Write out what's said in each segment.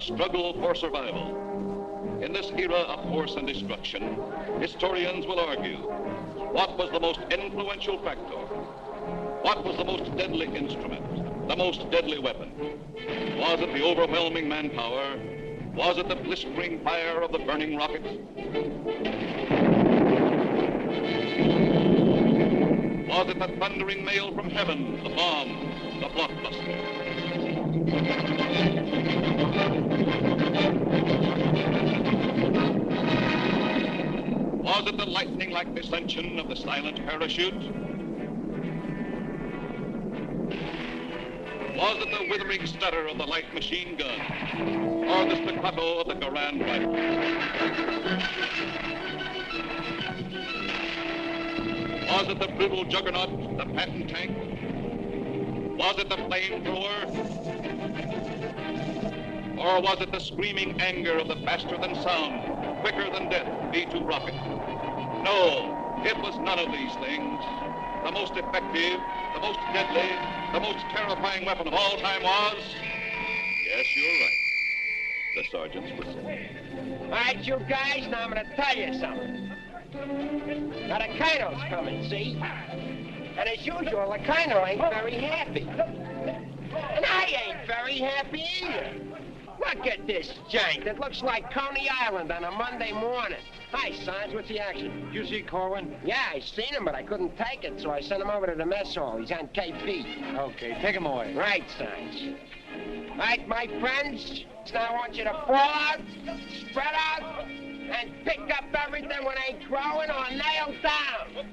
struggle for survival. In this era of force and destruction, historians will argue, what was the most influential factor? What was the most deadly instrument, the most deadly weapon? Was it the overwhelming manpower? Was it the blistering fire of the burning rocket? Was it the thundering mail from heaven, the bomb, the blockbuster? Was it the lightning-like descension of the silent parachute? Was it the withering stutter of the light machine gun? Or the staccato of the Garand rifle? Was it the brutal juggernaut, the Patton tank? Was it the flamethrower? Or was it the screaming anger of the faster-than-sound, quicker-than-death B-2 rocket? No, it was none of these things. The most effective, the most deadly, the most terrifying weapon of all time was... Yes, you're right. The sergeants would say. All right, you guys, now I'm going to tell you something. Now, the Colonel's coming, see? And as usual, the Colonel ain't very happy. And I ain't very happy either. Look at this jank. It looks like Coney Island on a Monday morning. Hi, Sarge, what's the action? You see Corwin? Yeah, I seen him, but I couldn't take it, so I sent him over to the mess hall. He's on KP. Okay, take him away. Right, Sarge. All right, my friends, now I want you to fall out, spread out, and pick up everything when ain't growing or nailed down.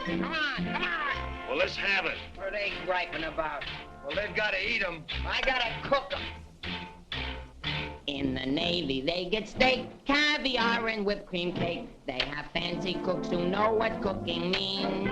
Come on, come on. Well, let's have it. What are they griping about? Well, they've got to eat them. I gotta cook them. In the Navy, they get steak, caviar, and whipped cream cake. They have fancy cooks who know what cooking means.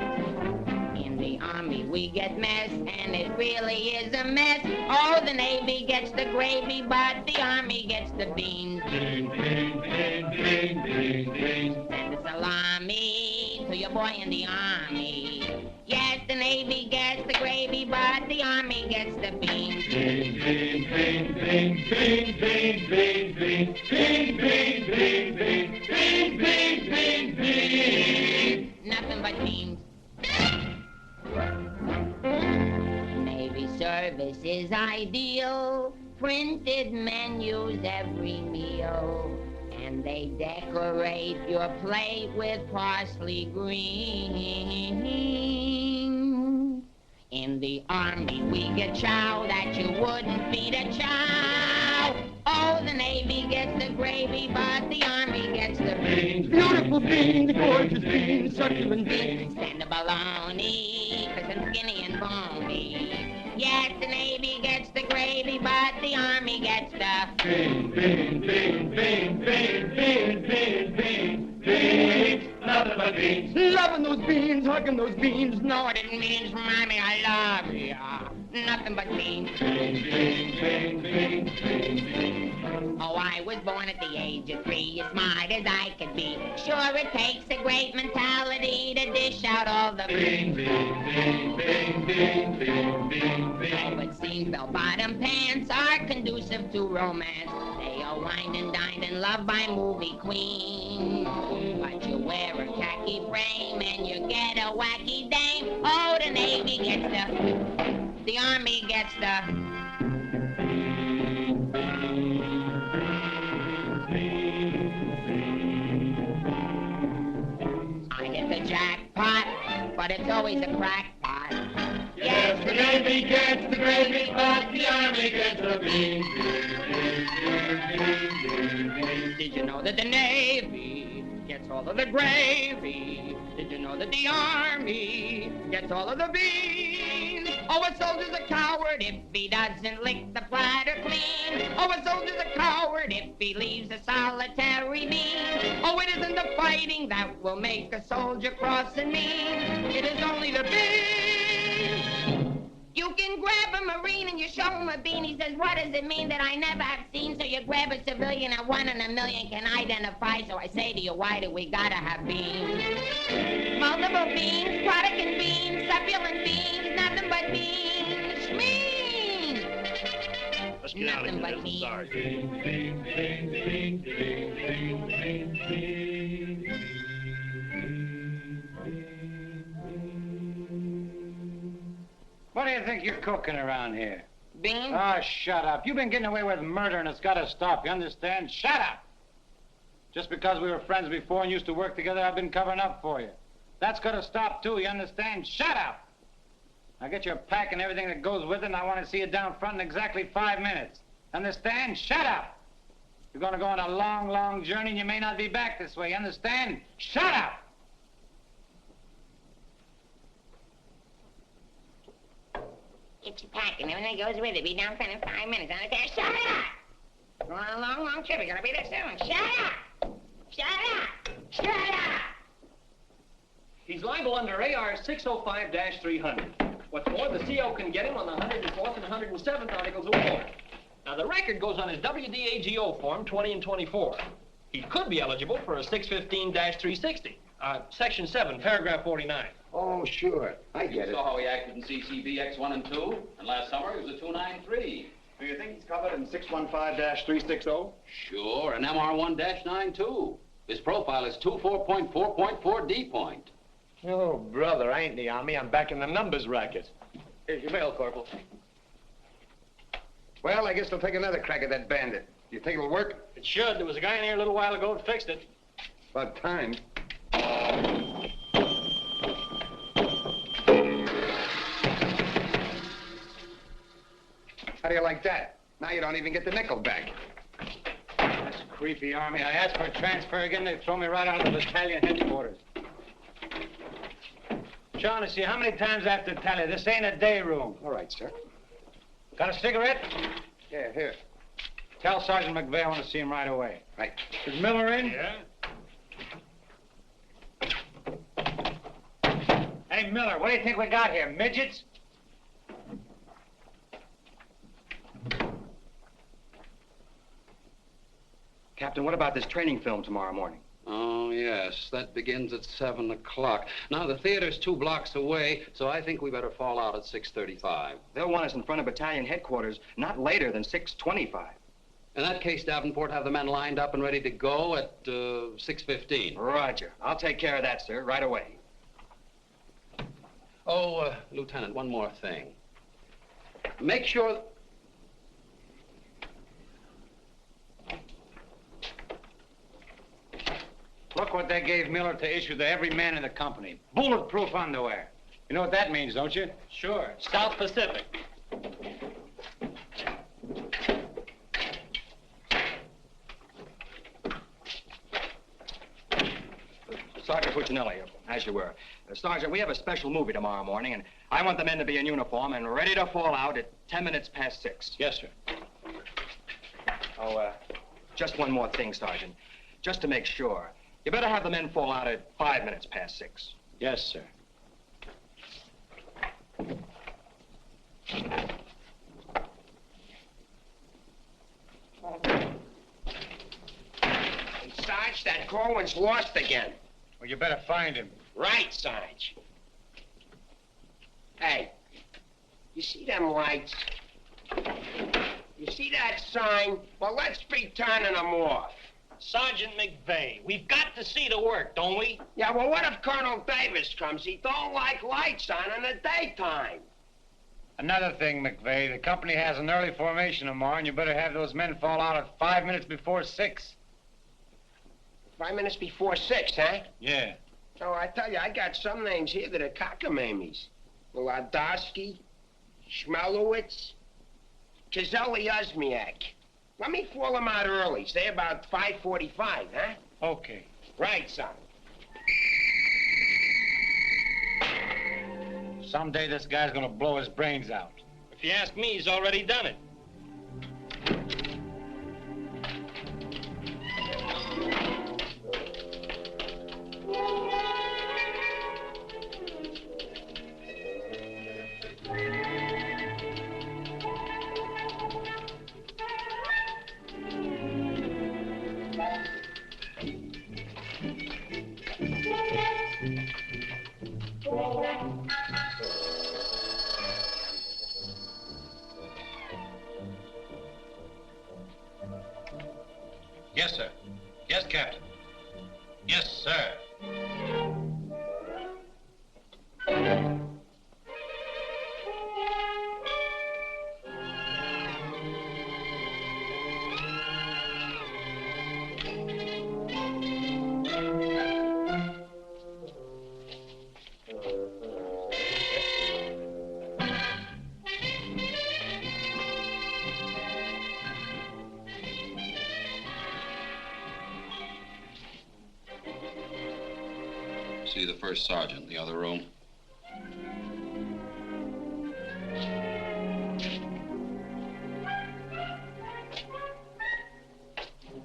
In the Army, we get mess, and it really is a mess. Oh, the Navy gets the gravy, but the Army gets the beans. Bean, bean, bean, bean, bean, bean. Send a salami to your boy in the Army. Yes, the Navy gets the gravy, but the Army gets the beans. Bean, bean, bean, bean, bean, bean, bean, bean, bean, bean, bean, bean, bean, bean, bean, bean. Nothing but beans. Navy service is ideal. Printed menus every meal. And they decorate your plate with parsley green. In the Army, we get chow that you wouldn't feed a chow. Oh, the Navy gets the gravy, but the Army gets the beans. Beautiful beans, gorgeous beans, succulent beans. Stand the bologna, crisp and skinny and bony. Yes, the Navy gets the gravy, but the Army gets the bean, bean, bean, bean, bean, bean, bean, bean, beans. Nothing but beans. Loving those beans, hugging those beans. No, I didn't mean from Army, I love ya. Nothing but beans. Bean, bean, bean, bean, bean, bean. Oh, I was born at the age of 3, as smart as I could be. Sure, it takes a great mentality to dish out all the bean, bean, bean, bean, bean, bean, bean, bean. Oh, it seems bell-bottom pants are conducive to romance. They are wined and dined and loved by movie queens. But you wear a khaki frame and you get a wacky dame. Oh, the Navy gets the Army gets the... I get the jackpot, but it's always a crackpot. Yes, the Navy gets the gravy, but the Army gets the beans. Did you know that the Navy gets all of the gravy? Did you know that the Army gets all of the beans? Oh, a soldier's a coward if he doesn't lick the platter clean. Oh, a soldier's a coward if he leaves a solitary bean. Oh, it isn't the fighting that will make a soldier cross and mean. It is only the bean. You can grab a Marine and you show him a bean. He says, what does it mean that I never have seen? So you grab a civilian that 1 in a million can identify. So I say to you, why do we gotta have beans? Multiple beans, product and beans, succulent beans, nothing but beans. Schmean! Let's get out of Nothing here. but This is beans. ours. What do you think you're cooking around here? Beans? Oh, shut up. You've been getting away with murder, and it's got to stop. You understand? Shut up! Just because we were friends before and used to work together, I've been covering up for you. That's got to stop, too. You understand? Shut up! Now get your pack and everything that goes with it, and I want to see you down front in exactly 5 minutes. Understand? Shut up! You're going to go on a long, long journey, and you may not be back this way. You understand? Shut up! Get your pack and everything goes with it. Be down front in 5 minutes. Understand? Shut up! We're on a long, long trip. We're gonna be there soon. Shut up! Shut up! Shut up! He's liable under AR 605-300. What's more, the CO can get him on the 104th and 107th Articles of War. Now, the record goes on his WDAGO form 20 and 24. He could be eligible for a 615-360. Section 7, paragraph 49. Oh, sure. I get it. saw how he acted in CCB X1 and 2, and last summer he was a 293. Do you think he's covered in 615-360? Sure, and MR1-92. His profile is 24.4.4 D point. Oh, brother, I ain't in the Army. I'm back in the numbers racket. Here's your mail, Corporal. Well, I guess they'll take another crack at that bandit. Do you think it'll work? It should. There was a guy in here a little while ago that fixed it. About time. How do you like that? Now you don't even get the nickel back. That's creepy, Army. I asked for a transfer again. They throw me right out of the battalion headquarters. Shaughnessy, how many times I have to tell you? This ain't a day room. All right, sir. Got a cigarette? Yeah, here. Tell Sergeant McVeigh I want to see him right away. Right. Is Miller in? Yeah? Hey, Miller, what do you think we got here? Midgets? Captain, what about this training film tomorrow morning? Oh, yes, that begins at 7 o'clock. Now, the theater's 2 blocks away, so I think we better fall out at 6:35. They'll want us in front of battalion headquarters not later than 6:25. In that case, Davenport, have the men lined up and ready to go at 6:15. Roger. I'll take care of that, sir, right away. Oh, Lieutenant, one more thing. Make sure... Look what they gave Miller to issue to every man in the company. Bulletproof underwear. You know what that means, don't you? Sure. South Pacific. Sergeant Puccinelli, as you were. Sergeant, we have a special movie tomorrow morning, and I want the men to be in uniform and ready to fall out at 10 minutes past 6. Yes, sir. Oh, just one more thing, Sergeant. Just to make sure. You better have the men fall out at 5 minutes past 6. Yes, sir. Hey, Sarge, that Corwin's lost again. Well, you better find him. Right, Sarge. Hey, you see them lights? You see that sign? Well, let's be turning them off. Sergeant McVeigh, we've got to see the work, don't we? Yeah, well, what if Colonel Davis comes? He don't like lights on in the daytime. Another thing, McVeigh, the company has an early formation tomorrow, and you better have those men fall out at 5 minutes before 6. 5 minutes before 6, huh? Yeah. Oh, I tell you, I got some names here that are cockamammies. Wladowski, Schmelowitz, Kazelli Osmiak. Let me fall them out early, say about 5:45, huh? Okay. Right, son. Someday this guy's gonna blow his brains out. If you ask me, he's already done it. Yes, sir. Yes, Captain. Yes, sir. See the first sergeant in the other room.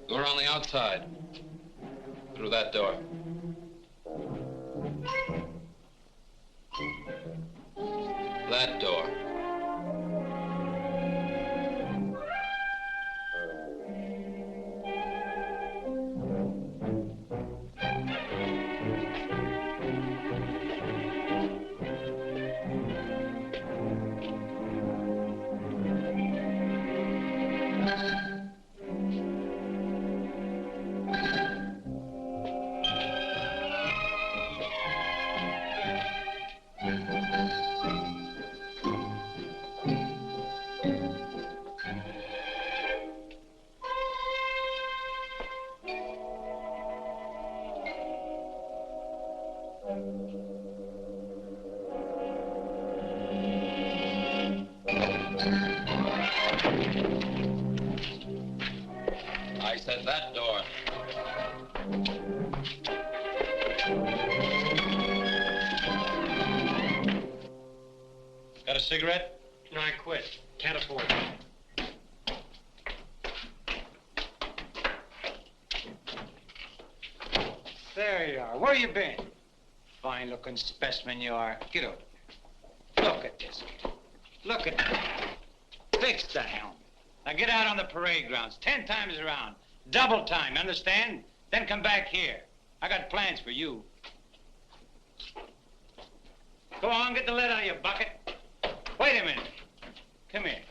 Go around the outside. Through that door. That door. I said that door. Got a cigarette? No, I quit. Can't afford it. There you are. Where you been? Fine-looking specimen you are. Get out. Look at this. Look at that. Fix the helmet. Now get out on the parade grounds 10 times around. Double time, understand? Then come back here. I got plans for you. Go on, get the lead out of your bucket. Wait a minute. Come here.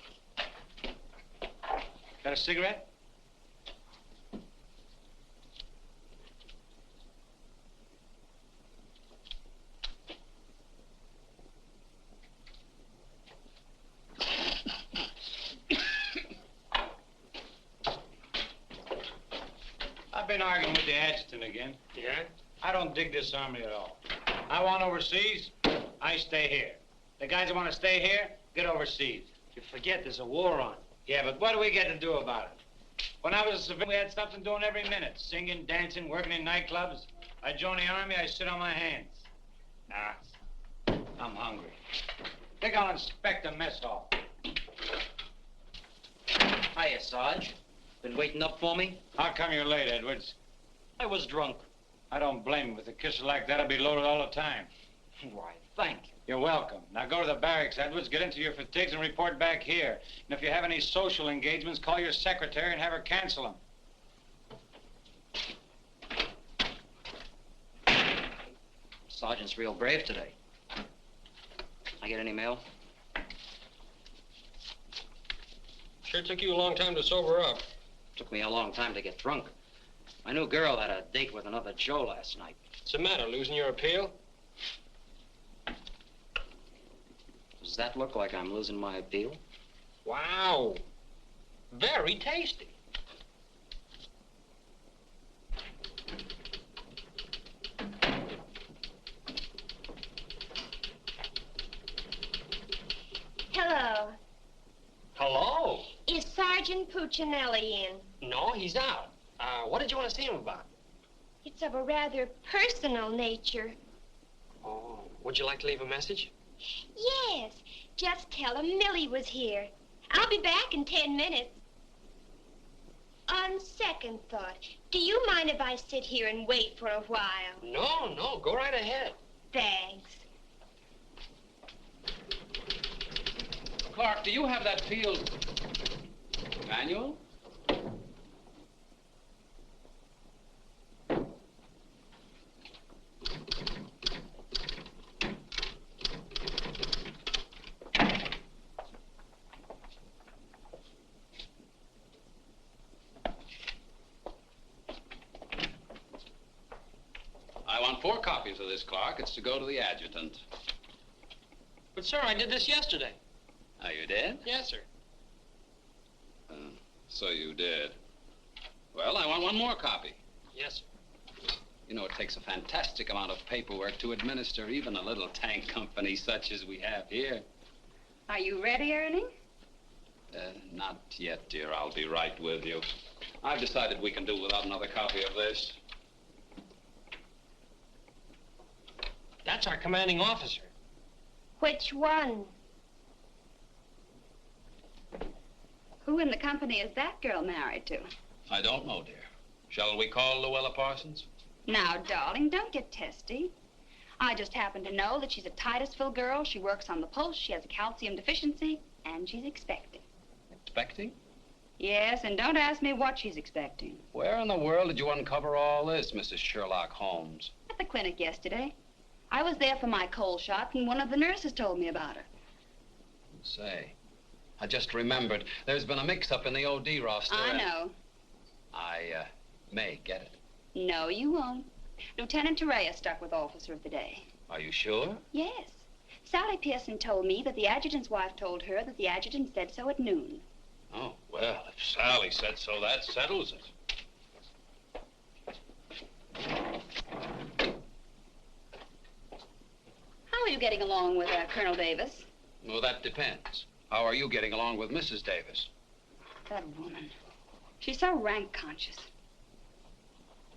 Got a cigarette? I've been arguing with the adjutant again. Yeah? I don't dig this army at all. I want overseas, I stay here. The guys that want to stay here, get overseas. You forget there's a war on. Yeah, but what do we get to do about it? When I was a civilian, we had something doing every minute. Singing, dancing, working in nightclubs. I joined the army, I sit on my hands. Nah, I'm hungry. Think I'll inspect the mess hall. Hiya, Sarge. Been waiting up for me? How come you're late, Edwards? I was drunk. I don't blame you. With a kisser like that, I'll be loaded all the time. Why, thank you. You're welcome. Now go to the barracks, Edwards, get into your fatigues and report back here. And if you have any social engagements, call your secretary and have her cancel them. Sergeant's real brave today. I get any mail? Sure took you a long time to sober up. Took me a long time to get drunk. My new girl had a date with another Joe last night. What's the matter, losing your appeal? Does that look like I'm losing my appeal? Wow. Very tasty. Hello. Hello. Is Sergeant Puccinelli in? No, he's out. What did you want to see him about? It's of a rather personal nature. Oh, would you like to leave a message? Yes. Just tell him Millie was here. I'll be back in 10 minutes. On second thought, do you mind if I sit here and wait for a while? No, no, go right ahead. Thanks. Clark, do you have that field manual? I want 4 copies of this, Clark. It's to go to the adjutant. But, sir, I did this yesterday. Oh, you did? Yes, sir. So you did. Well, I want 1 more copy. Yes, sir. You know, it takes a fantastic amount of paperwork to administer even a little tank company such as we have here. Are you ready, Ernie? Not yet, dear. I'll be right with you. I've decided we can do without another copy of this. That's our commanding officer. Which one? Who in the company is that girl married to? I don't know, dear. Shall we call Luella Parsons? Now, darling, don't get testy. I just happen to know that she's a Titusville girl. She works on the post. She has a calcium deficiency, and she's expecting. Expecting? Yes, and don't ask me what she's expecting. Where in the world did you uncover all this, Mrs. Sherlock Holmes? At the clinic yesterday. I was there for my cold shot, and one of the nurses told me about her. Say, I just remembered. There's been a mix-up in the OD roster. I know. I may get it. No, you won't. Lieutenant Torreya stuck with Officer of the Day. Are you sure? Yes. Sally Pearson told me that the adjutant's wife told her that the adjutant said so at noon. Oh, well, if Sally said so, that settles it. How are you getting along with Colonel Davis? Well, that depends. How are you getting along with Mrs. Davis? That woman. She's so rank conscious.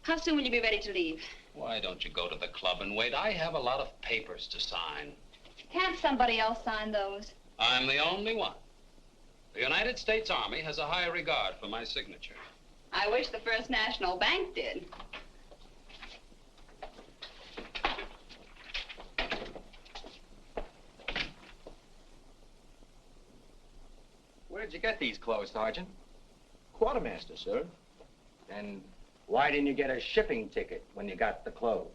How soon will you be ready to leave? Why don't you go to the club and wait? I have a lot of papers to sign. Can't somebody else sign those? I'm the only one. The United States Army has a high regard for my signature. I wish the First National Bank did. Where did you get these clothes, Sergeant? Quartermaster, sir. And why didn't you get a shipping ticket when you got the clothes?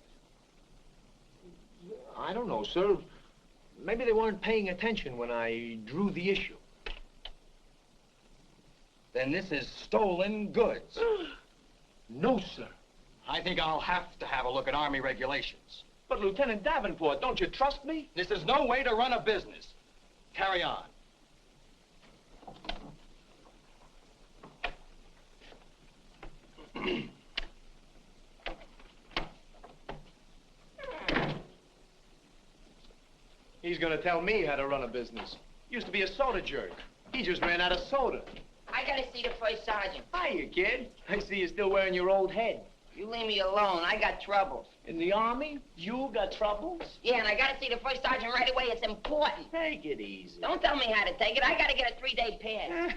I don't know, sir. Maybe they weren't paying attention when I drew the issue. Then this is stolen goods. No, sir. I think I'll have to have a look at Army regulations. But, Lieutenant Davenport, don't you trust me? This is no way to run a business. Carry on. He's gonna tell me how to run a business. Used to be a soda jerk. He just ran out of soda. I gotta see the first sergeant. Hiya, kid. I see you're still wearing your old head. You leave me alone. I got troubles. In the Army? You got troubles? Yeah, and I gotta see the first sergeant right away. It's important. Take it easy. Don't tell me how to take it. I gotta get a 3-day pass.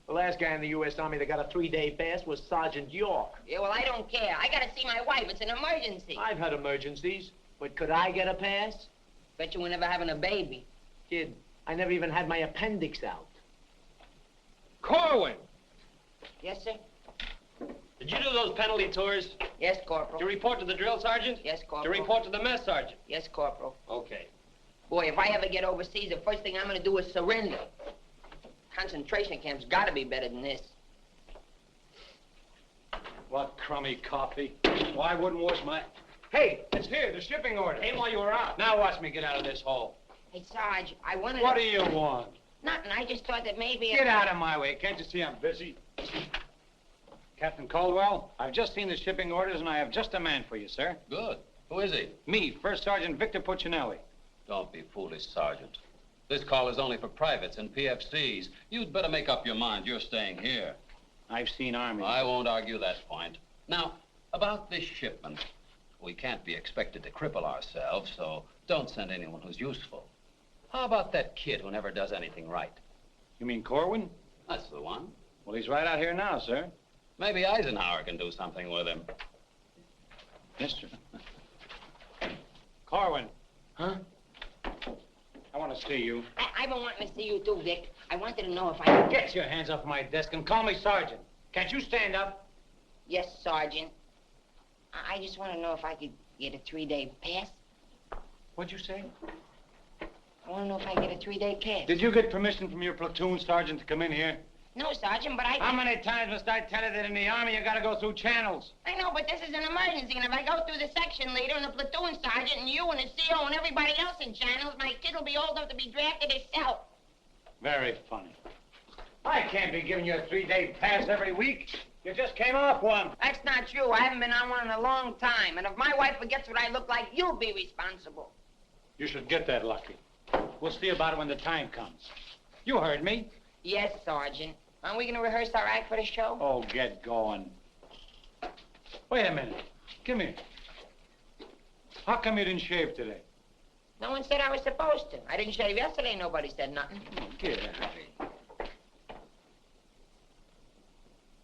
The last guy in the U.S. Army that got a 3-day pass was Sergeant York. Yeah, well, I don't care. I gotta see my wife. It's an emergency. I've had emergencies, but could I get a pass? Bet you were never having a baby. Kid, I never even had my appendix out. Corwin! Yes, sir? Did you do those penalty tours? Yes, Corporal. To report to the drill sergeant? Yes, To Corporal. report to the mess sergeant? Yes, Corporal. Okay. Boy, if I ever get overseas, the first thing I'm gonna do is surrender. Concentration camp's gotta be better than this. What crummy coffee. Well, I wouldn't wash my... Hey, it's here, the shipping order. Came while you were out. Now watch me get out of this hole. Hey, Sarge, I wanted What to... do you want? Nothing. I just thought that maybe... Get out of my way. Can't you see I'm busy? Captain Caldwell, I've just seen the shipping orders, and I have just a man for you, sir. Good. Who is he? Me, First Sergeant Victor Puccinelli. Don't be foolish, Sergeant. This call is only for privates and PFCs. You'd better make up your mind. You're staying here. I've seen Army. I won't argue that point. Now, about this shipment. We can't be expected to cripple ourselves, so don't send anyone who's useful. How about that kid who never does anything right? You mean Corwin? That's the one. Well, he's right out here now, sir. Maybe Eisenhower can do something with him. Yes, sir. Corwin. Huh? I want to see you. I've been wanting to see you too, Vic. I wanted to know if I could... Get your hands off my desk and call me Sergeant. Can't you stand up? Yes, Sergeant. I just want to know if I could get a 3-day pass. What'd you say? I want to know if I get a 3-day pass. Did you get permission from your platoon sergeant to come in here? No, Sergeant, but I... How many times must I tell you that in the Army you gotta go through channels? I know, but this is an emergency, and if I go through the section leader and the platoon sergeant and you and the CO and everybody else in channels, my kid will be old enough to be drafted himself. Very funny. I can't be giving you a 3-day pass every week. You just came off one. That's not true. I haven't been on one in a long time, and if my wife forgets what I look like, you'll be responsible. You should get that lucky. We'll see about it when the time comes. You heard me. Yes, Sergeant. Aren't we going to rehearse our act for the show? Oh, get going. Wait a minute. Come here. How come you didn't shave today? No one said I was supposed to. I didn't shave yesterday. Nobody said nothing. Get out of here.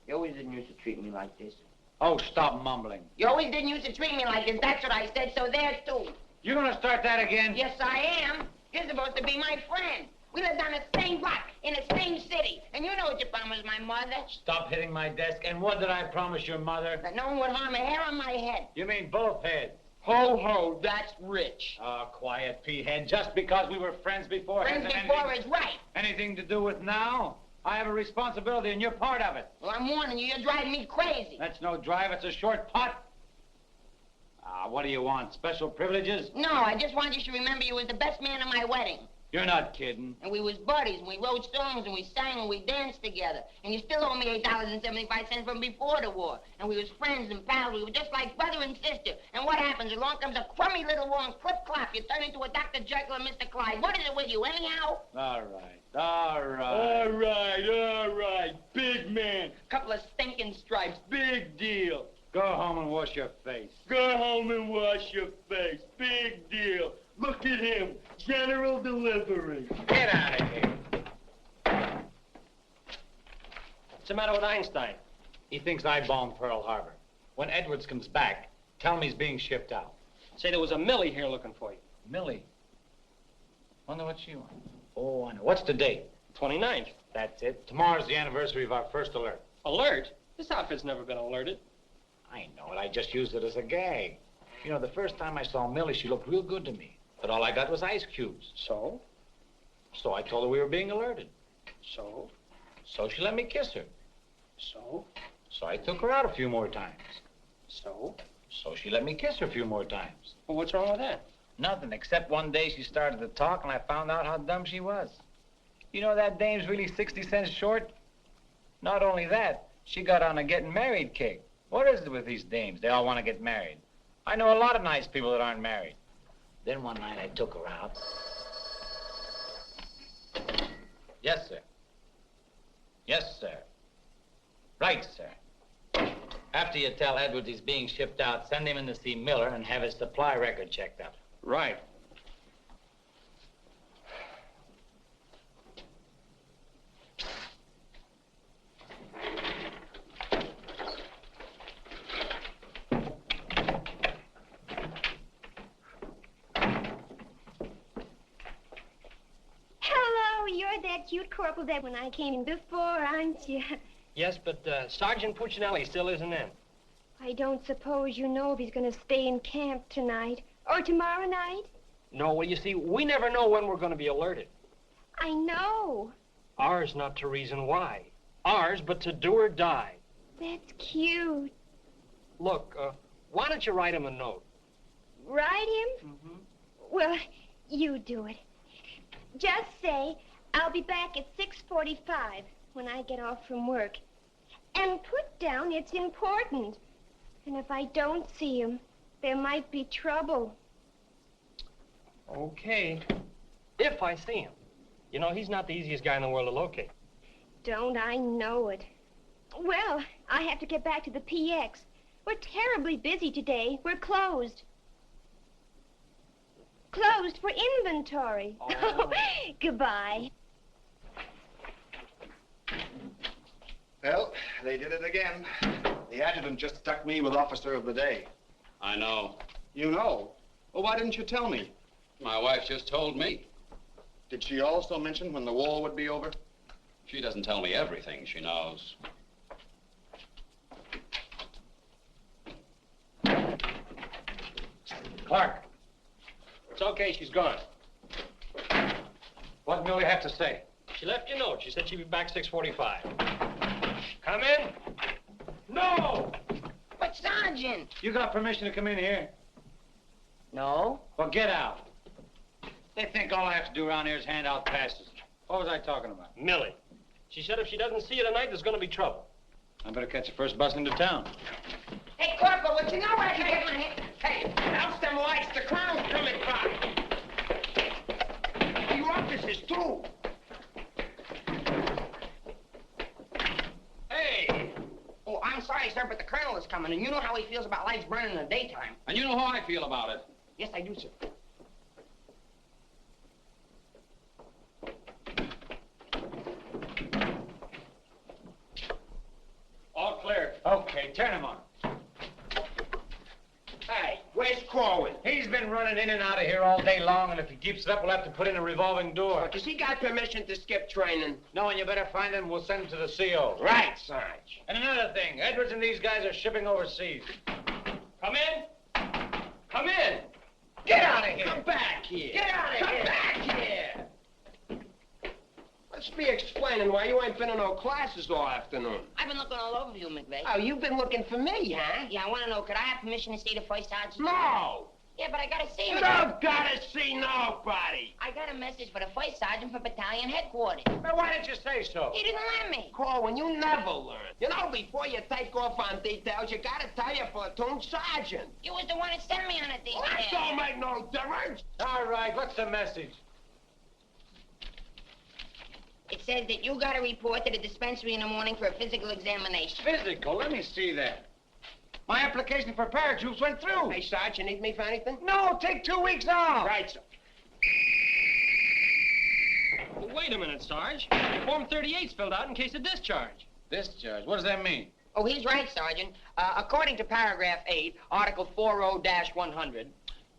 You always didn't used to treat me like this. Oh, stop mumbling. You always didn't used to treat me like this. That's what I said, so there, too. You gonna start that again? Yes, I am. You're supposed to be my friend. We lived on the same block, in the same city. And you know what you promised my mother. Stop hitting my desk. And what did I promise your mother? That no one would harm a hair on my head. You mean both heads? Ho, ho, that's rich. Oh, quiet, P-head. Just because we were friends before... Friends before is right. Anything to do with now? I have a responsibility, and you're part of it. Well, I'm warning you, you're driving me crazy. That's no drive. It's a short putt. What do you want? Special privileges? No, I just want you to remember you was the best man at my wedding. You're not kidding. And we was buddies, and we wrote songs, and we sang, and we danced together. And you still owe me $8.75 from before the war. And we was friends and pals. We were just like brother and sister. And what happens? Along comes a crummy little war and clip-clop. You turn into a Dr. Jekyll and Mr. Clyde. What is it with you, anyhow? All right. Big man. Couple of stinking stripes. Big deal. Go home and wash your face. Go home and wash your face. Big deal. Look at him. General delivery. Get out of here. What's the matter with Einstein? He thinks I bombed Pearl Harbor. When Edwards comes back, tell him he's being shipped out. Say there was a Millie here looking for you. Millie? Wonder what she wants. Oh, I know. What's the date? 29th. That's it. Tomorrow's the anniversary of our first alert. Alert? This outfit's never been alerted. I know it. I just used it as a gag. You know, the first time I saw Millie, she looked real good to me. But all I got was ice cubes. So? So I told her we were being alerted. So? So she let me kiss her. So? So I took her out a few more times. So? So she let me kiss her a few more times. Well, what's wrong with that? Nothing, except one day she started to talk and I found out how dumb she was. You know that dame's really 60 cents short? Not only that, she got on a getting married kick. What is it with these dames? They all want to get married. I know a lot of nice people that aren't married. Then one night I took her out. Yes, sir. Yes, sir. Right, sir. After you tell Edwards he's being shipped out, send him in to see Miller and have his supply record checked out. Right. You're that cute corporal that when I came in before, aren't you? Yes, but Sergeant Puccinelli still isn't in. I don't suppose you know if he's going to stay in camp tonight or tomorrow night? No, well, you see, we never know when we're going to be alerted. I know. Ours not to reason why. Ours, but to do or die. That's cute. Look, why don't you write him a note? Write him? Mm-hmm. Well, you do it. Just say, I'll be back at 6:45 when I get off from work. And put down it's important. And if I don't see him, there might be trouble. Okay. If I see him. You know, he's not the easiest guy in the world to locate. Don't I know it? Well, I have to get back to the PX. We're terribly busy today. We're closed. Closed for inventory. Oh. Goodbye. Well, they did it again. The adjutant just stuck me with Officer of the Day. I know. You know? Well, why didn't you tell me? My wife just told me. Did she also mention when the war would be over? She doesn't tell me everything she knows. Clark, It's okay, she's gone. what do Millie have to say? She left you a note. She said she'd be back 6:45. Come in. No! But, Sergeant. You got permission to come in here? No. Well, get out. They think all I have to do around here is hand out passes. What was I talking about? Millie. She said if she doesn't see you tonight, there's going to be trouble. I better catch the first bus into town. Hey, Corporal, what you know where you get my hand? Hey, house them lights, the clown's coming by. You officers, too. Hey! Oh, I'm sorry, sir, but the colonel is coming, and you know how he feels about lights burning in the daytime. And you know how I feel about it. Yes, I do, sir. All clear. Okay, turn him on. Hey, where's Corwin? He's been running in and out of here all day long, and if he keeps it up, we'll have to put in a revolving door. Does he got permission to skip training? No, and you better find him. We'll send him to the CO. Right, Sarge. And another thing, Edwards and these guys are shipping overseas. Come in. Come in. Get out of here. Come back here. Get out of Come here. back here. Let's be explaining why you ain't been in no classes all afternoon. I've been looking all over you, McVeigh. Oh, you've been looking for me, huh? Yeah, I want to know, could I have permission to see the first sergeant? No! Yeah, but I got to see him. You don't gotta see nobody. I got a message for the first sergeant for battalion headquarters. Now, why didn't you say so? He didn't let me. Corwin, you never learn. You know, before you take off on details, you gotta tell your platoon sergeant. You was the one that sent me on a detail. Well, that don't make no difference. All right, what's the message? It says that you got to report to the dispensary in the morning for a physical examination. Physical? Let me see that. My application for paratroops went through. Hey, Sarge, you need me for anything? No, take 2 weeks off. Right, sir. Well, wait a minute, Sarge. Form 38's filled out in case of discharge. Discharge? What does that mean? Oh, he's right, Sergeant. According to paragraph 8, Article 40-100,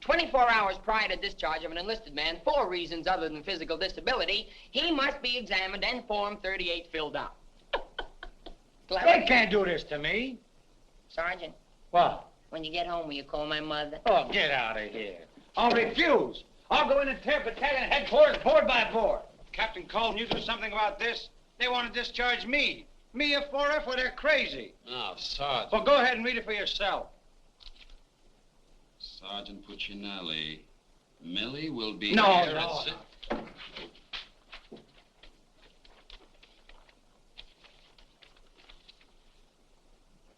24 hours prior to discharge of an enlisted man for reasons other than physical disability, he must be examined and Form 38 filled out. They can't do this to me. Sergeant, What? when you get home, will you call my mother? Oh, get out of here. I'll refuse. I'll go in and tear battalion headquarters board by board. Captain Colton, you do something about this? They want to discharge me. Me, a 4F, well, they're crazy. Now, Sergeant. Well, go ahead and read it for yourself. Sergeant Puccinelli. Millie will be No, here no, at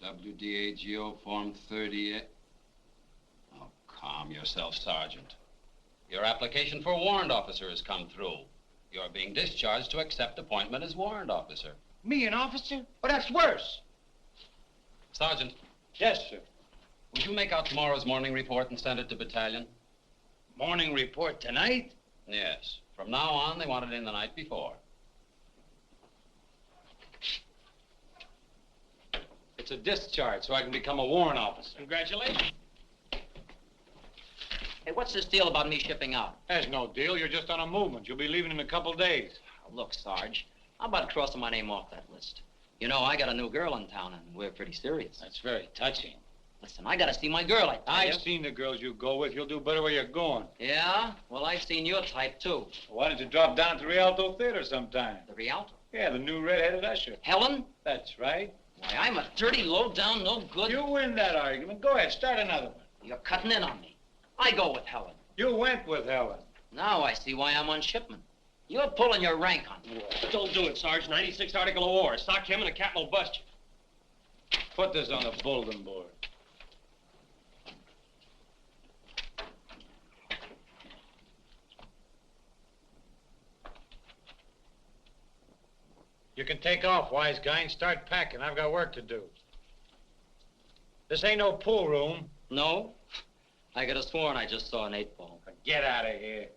WDAGO Form 38. Oh, calm yourself, Sergeant. Your application for warrant officer has come through. You're being discharged to accept appointment as warrant officer. Me, an officer? Oh, that's worse. Sergeant, Yes, sir. would you make out tomorrow's morning report and send it to battalion? Morning report tonight? Yes. From now on, they want it in the night before. It's a discharge, so I can become a warrant officer. Congratulations. Hey, what's this deal about me shipping out? There's no deal. You're just on a movement. You'll be leaving in a couple days. Look, Sarge, how about crossing my name off that list? You know, I got a new girl in town, and we're pretty serious. That's very touching. Listen, I gotta see my girl, I tell you. I've seen the girls you go with. You'll do better where you're going. Yeah? Well, I've seen your type, too. Why don't you drop down to Rialto Theater sometime? The Rialto? Yeah, the new red-headed usher. Helen? That's right. Why, I'm a dirty, low-down, no good... You win that argument. Go ahead, start another one. You're cutting in on me. I go with Helen. You went with Helen. Now I see why I'm on shipment. You're pulling your rank on me. Don't do it, Sarge. 96 Article of War. Sock him and the captain will bust you. Put this on the bulletin board. You can take off, wise guy, and start packing. I've got work to do. This ain't no pool room. No? I could have sworn I just saw an 8-ball. Get out of here.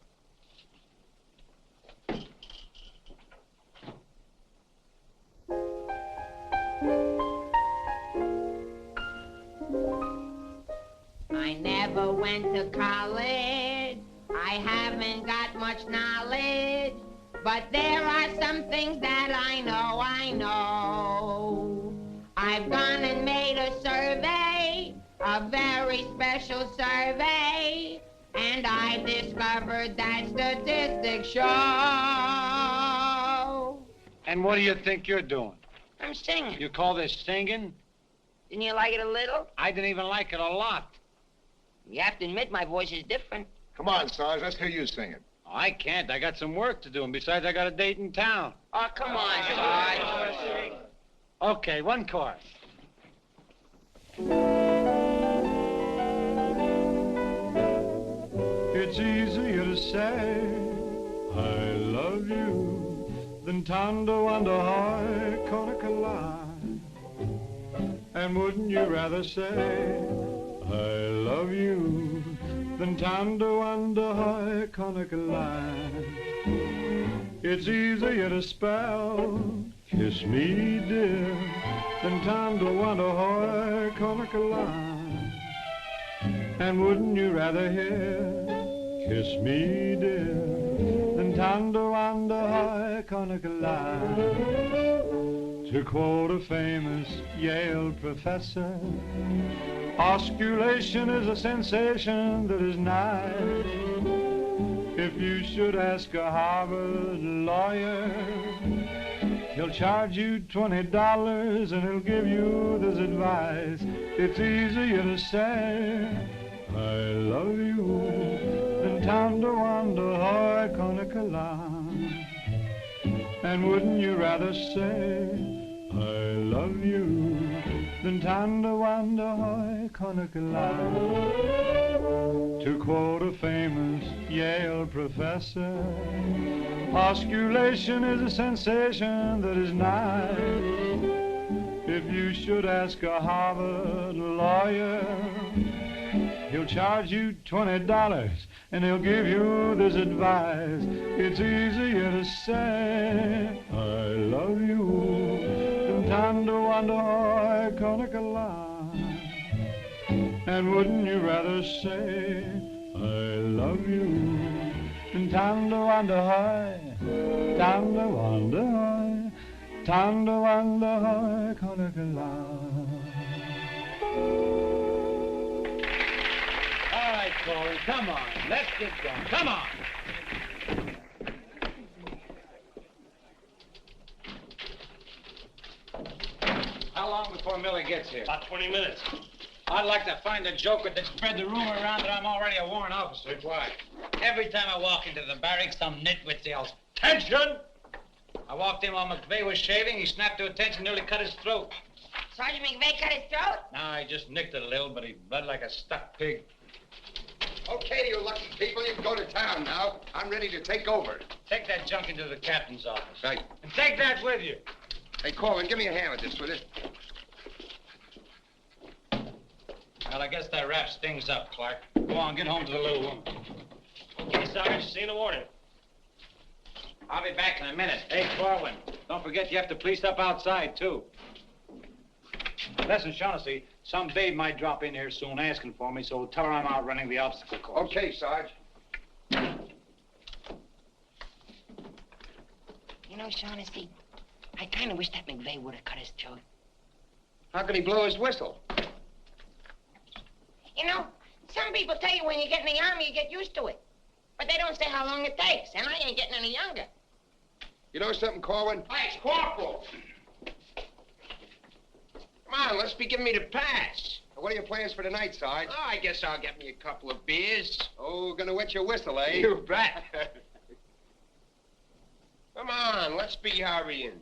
I never went to college. I haven't got much knowledge. But there are some things that I know. I've gone and made a survey, a very special survey, and I've discovered that statistics show. And what do you think you're doing? I'm singing. You call this singing? Didn't you like it a little? I didn't even like it a lot. You have to admit my voice is different. Come on, Sarge, let's hear you singing. I can't. I got some work to do, and besides, I got a date in town. Oh, come on, Sarge. Okay, one chorus. It's easier to say I love you than Tondo under high Conakala. And wouldn't you rather say I love you than Tondo under high Conakala? It's easier to spell kiss me dear than Tondo under high Conakala. And wouldn't you rather hear kiss me dear than Tondo under high Conakala? To quote a famous Yale professor, osculation is a sensation that is nigh. If you should ask a Harvard lawyer, he'll charge you $20 and he'll give you this advice. It's easier to say I love you than Tondo under high Conakala. And wouldn't you rather say I love you than Tondo under high Conakala? To quote a famous Yale professor, osculation is a sensation that is nigh. If you should ask a Harvard lawyer, he'll charge you $20 and he'll give you this advice. It's easier to say I love you than Tondo under high Conakala. And wouldn't you rather say I love you than Tondo under high, Tondo under high, Tondo under high Conakala? All right, Corey, come on. Let's get going. Come on. How long before Millie gets here? About 20 minutes. I'd like to find a joker that spread the rumor around that I'm already a warrant officer. Why? Every time I walk into the barracks, some nitwit yells, "Attention!" I walked in while McVeigh was shaving. He snapped to attention, nearly cut his throat. Sergeant McVeigh cut his throat? No, I just nicked it a little, but he bled like a stuck pig. Okay, you lucky people, you can go to town now. I'm ready to take over. Take that junk into the captain's office. Right. And take that with you. Hey, Corwin, give me a hand with this, will you? Well, I guess that wraps things up, Clark. Go on, get home to the little woman. Okay, Sarge, see you in the morning. I'll be back in a minute. Hey, Corwin, don't forget you have to police up outside, too. Listen, Shaughnessy, some babe might drop in here soon asking for me, so tell her I'm out running the obstacle course. Okay, Sarge. You know, Shaughnessy, I kind of wish that McVeigh would have cut his throat. How could he blow his whistle? You know, some people tell you when you get in the army, you get used to it. But they don't say how long it takes, and I ain't getting any younger. You know something, Corwin? Hey, it's Corporal. Come on, let's be giving me the pass. What are your plans for tonight, Sarge? Oh, I guess I'll get me a couple of beers. Oh, gonna wet your whistle, eh? You bet. Come on, let's be hurrying.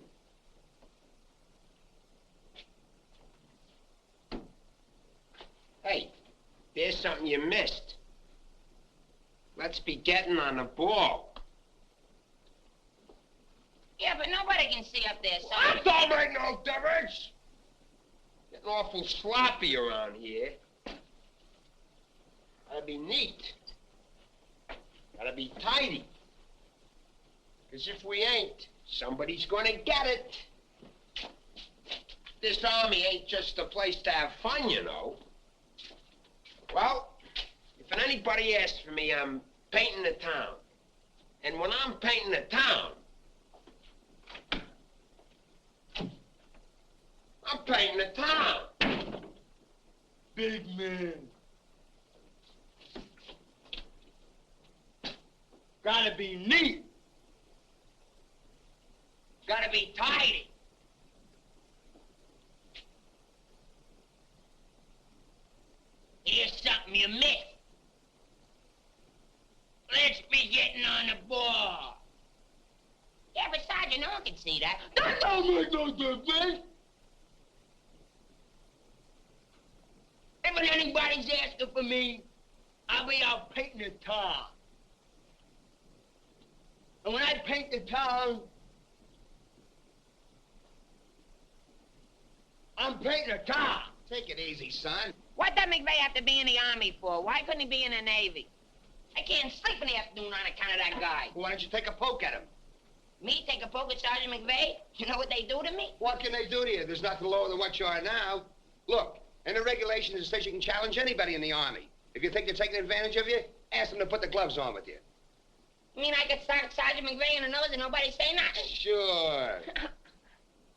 Hey, there's something you missed. Let's be getting on the ball. Yeah, but nobody can see up there, son. That don't make no difference. Getting awful sloppy around here. That'd be neat. Gotta be tidy. Because if we ain't, somebody's gonna get it. This army ain't just a place to have fun, you know. Well, if anybody asks for me, I'm painting the town. And when I'm painting the town, I'm painting the town. Big man. Gotta be neat. Gotta be tidy. Here's something you missed. Let's be getting on the ball. Yeah, but Sergeant, no one can see that. That don't make no difference. And when anybody's asking for me, I'll be out painting the town. And when I paint the town, I'm painting the town. Take it easy, son. What does McVeigh have to be in the Army for? Why couldn't he be in the Navy? I can't sleep in the afternoon on account of that guy. Why don't you take a poke at him? Me take a poke at Sergeant McVeigh? You know what they do to me? What can they do to you? There's nothing lower than what you are now. Look, in the regulations it says you can challenge anybody in the Army. If you think they're taking advantage of you, ask them to put the gloves on with you. You mean I could start Sergeant McVeigh in the nose and nobody say nothing? Sure.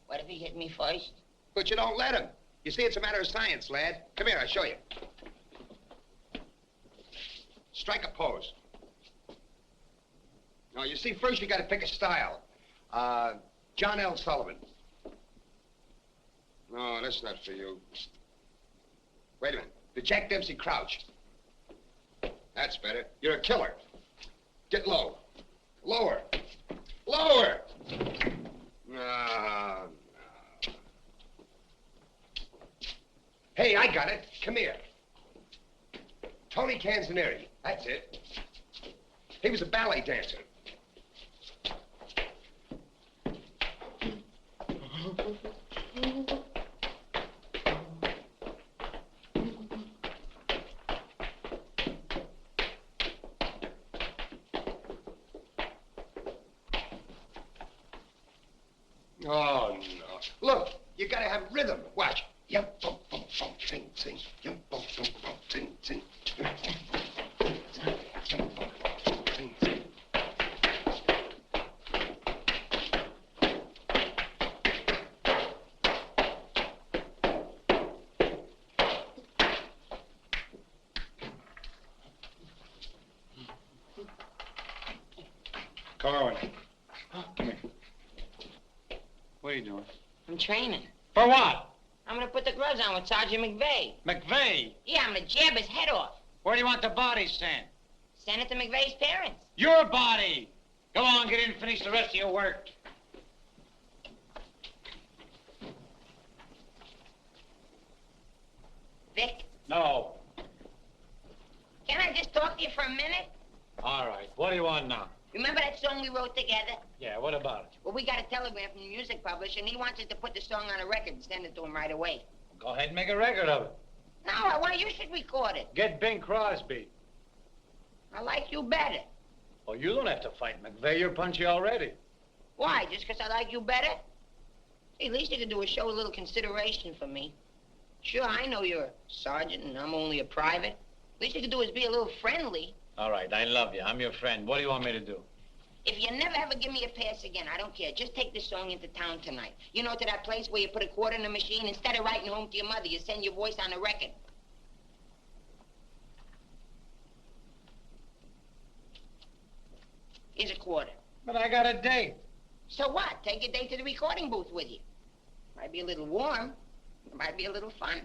What if he hit me first? But you don't let him. You see, it's a matter of science, lad. Come here, I'll show you. Strike a pose. Now, you see, first you got to pick a style. John L. Sullivan. No, that's not for you. Wait a minute. The Jack Dempsey Crouch. That's better. You're a killer. Get low. Lower. Lower! No. Hey, I got it. Come here. Tony Canzoneri. That's it. He was a ballet dancer. Oh, no. Look, you gotta have rhythm. Watch. Yum, bum, bum, bum, sing, sing. Yum, bum, bum, bum, sing, sing. Yum, bum, sing, sing. Carwin. Come here. What are you doing? I'm training. For what? I'm gonna put the gloves on with Sergeant McVeigh. McVeigh? Yeah, I'm gonna jab his head off. Where do you want the body sent? Send it to McVeigh's parents. Your body! Go on, get in and finish the rest of your work. Vic, No. can I just talk to you for a minute? All right. What do you want now? Remember that song we wrote together? Yeah, what about it? Well, we got a telegram from the music publisher, and he wants us to put the song on a record and send it to him right away. Go ahead and make a record of it. No, I want you should record it. Get Bing Crosby. I like you better. Well, you don't have to fight McVeigh. You're punchy already. Why? Just because I like you better? Hey, at least you could do is show a little consideration for me. Sure, I know you're a sergeant and I'm only a private. At least you could do is be a little friendly. All right, I love you. I'm your friend. What do you want me to do? If you never ever give me a pass again, I don't care. Just take this song into town tonight. You know, to that place where you put a quarter in the machine, instead of writing home to your mother, you send your voice on a record. Here's a quarter. But I got a date. So what? Take your date to the recording booth with you. Might be a little warm. It might be a little fun.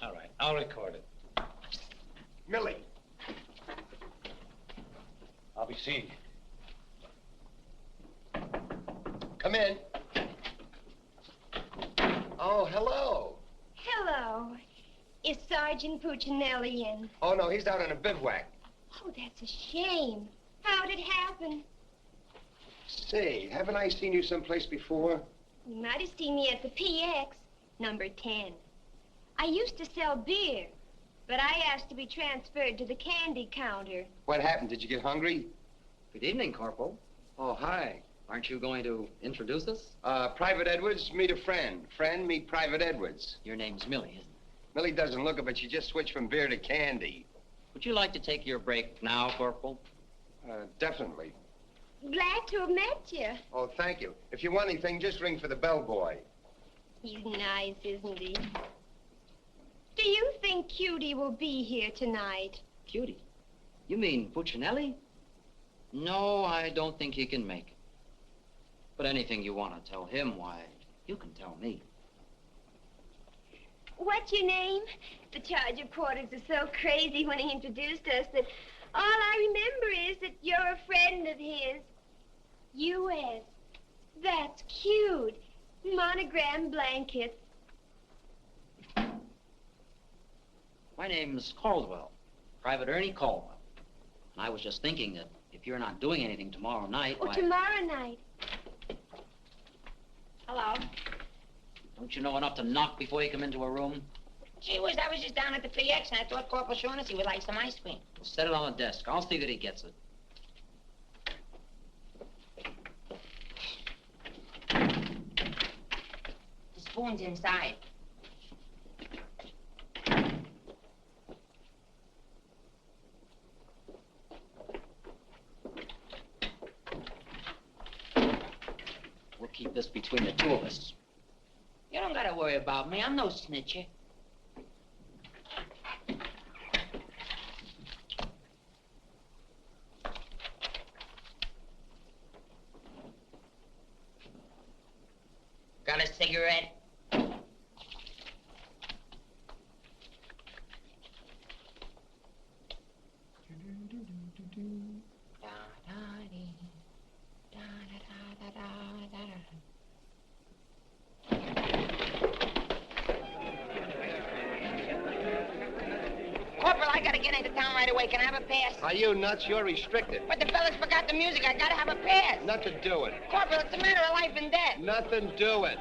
All right, I'll record it. Millie. I'll be seeing you. Come in. Oh, hello. Hello. Is Sergeant Puccinelli in? Oh, no, he's out on a bivouac. Oh, that's a shame. How'd it happen? Say, haven't I seen you someplace before? You might have seen me at the PX, number 10. I used to sell beer, but I asked to be transferred to the candy counter. What happened? Did you get hungry? Good evening, Corporal. Oh, hi. Aren't you going to introduce us? Private Edwards, meet a friend. Friend, meet Private Edwards. Your name's Millie, isn't it? Millie doesn't look it, but she just switched from beer to candy. Would you like to take your break now, Corporal? Definitely. Glad to have met you. Oh, thank you. If you want anything, just ring for the bellboy. He's nice, isn't he? Do you think Cutie will be here tonight? Cutie? You mean Puccinelli? No, I don't think he can make it. But anything you want to tell him, why, you can tell me. What's your name? The charge reporters are so crazy when he introduced us that all I remember is that you're a friend of his. U.S. That's cute. Monogram blankets. My name's Caldwell, Private Ernie Caldwell. And I was just thinking that if you're not doing anything tomorrow night, Oh, why... tomorrow night. Hello. Don't you know enough to knock before you come into a room? Gee whiz, I was just down at the PX and I thought Corporal Shaughnessy would like some ice cream. Well, set it on the desk. I'll see that he gets it. The spoon's inside. We'll keep this between the two of us. You don't gotta worry about me. I'm no snitcher. Got a cigarette? Corporal, I gotta get into town right away. Can I have a pass? Are you nuts? You're restricted. But the fellas forgot the music. I gotta have a pass. Nothing do it. Corporal, it's a matter of life and death. Nothing do it.